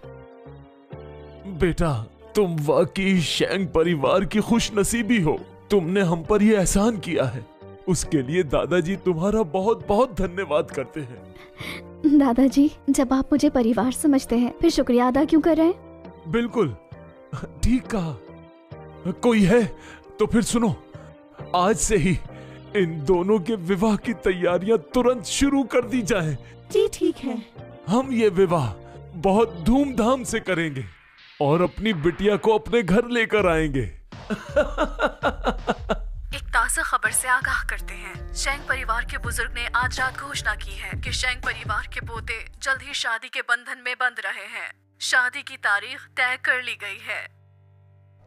बेटा, तुम वाकई शेंग परिवार की खुशनसीबी हो। तुमने हम पर ये एहसान किया है, उसके लिए दादाजी तुम्हारा बहुत बहुत धन्यवाद करते हैं। दादाजी, जब आप मुझे परिवार समझते हैं फिर शुक्रिया अदा क्यों कर रहे हैं? बिल्कुल ठीक कहा। कोई है तो फिर सुनो, आज से ही इन दोनों के विवाह की तैयारियां तुरंत शुरू कर दी जाएं। जी ठीक है। हम ये विवाह बहुत धूमधाम से करेंगे और अपनी बिटिया को अपने घर लेकर आएंगे। एक ताज़ा खबर से आगाह करते हैं। शेंग परिवार के बुजुर्ग ने आज रात घोषणा की है कि शेंग परिवार के पोते जल्द ही शादी के बंधन में बंध रहे हैं। शादी की तारीख तय कर ली गई है।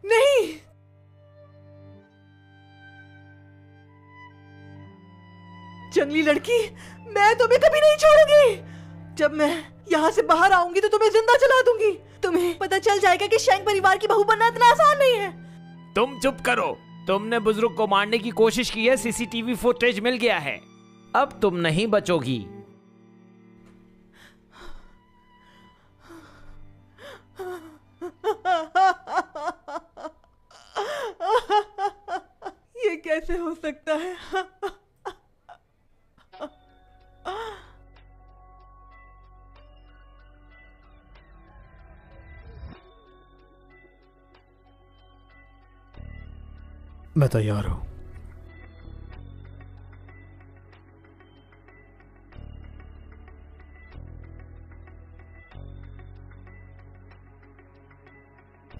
नहीं, जंगली लड़की, मैं तुम्हें कभी नहीं छोड़ूंगी। जब मैं यहाँ से बाहर आऊंगी तो तुम्हें जिंदा जला दूंगी। तुम्हें पता चल जाएगा कि शेंग परिवार की बहू बनना इतना आसान नहीं है। तुम चुप करो। तुमने बुजुर्ग को मारने की कोशिश की है, सीसीटीवी फुटेज मिल गया है। अब तुम नहीं बचोगी। ये कैसे हो सकता है? मैं तैयार हूं।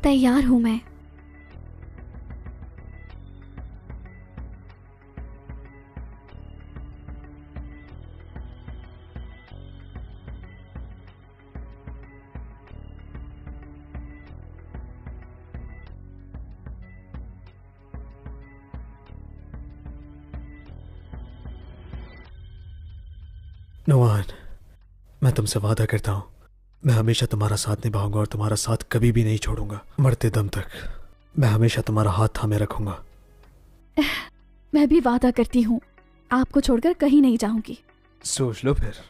तैयार हूं मैं। नुआन, मैं तुमसे वादा करता हूं, मैं हमेशा तुम्हारा साथ निभाऊंगा और तुम्हारा साथ कभी भी नहीं छोड़ूंगा। मरते दम तक मैं हमेशा तुम्हारा हाथ थामे रखूंगा। मैं भी वादा करती हूँ, आपको छोड़कर कहीं नहीं जाऊंगी। सोच लो फिर।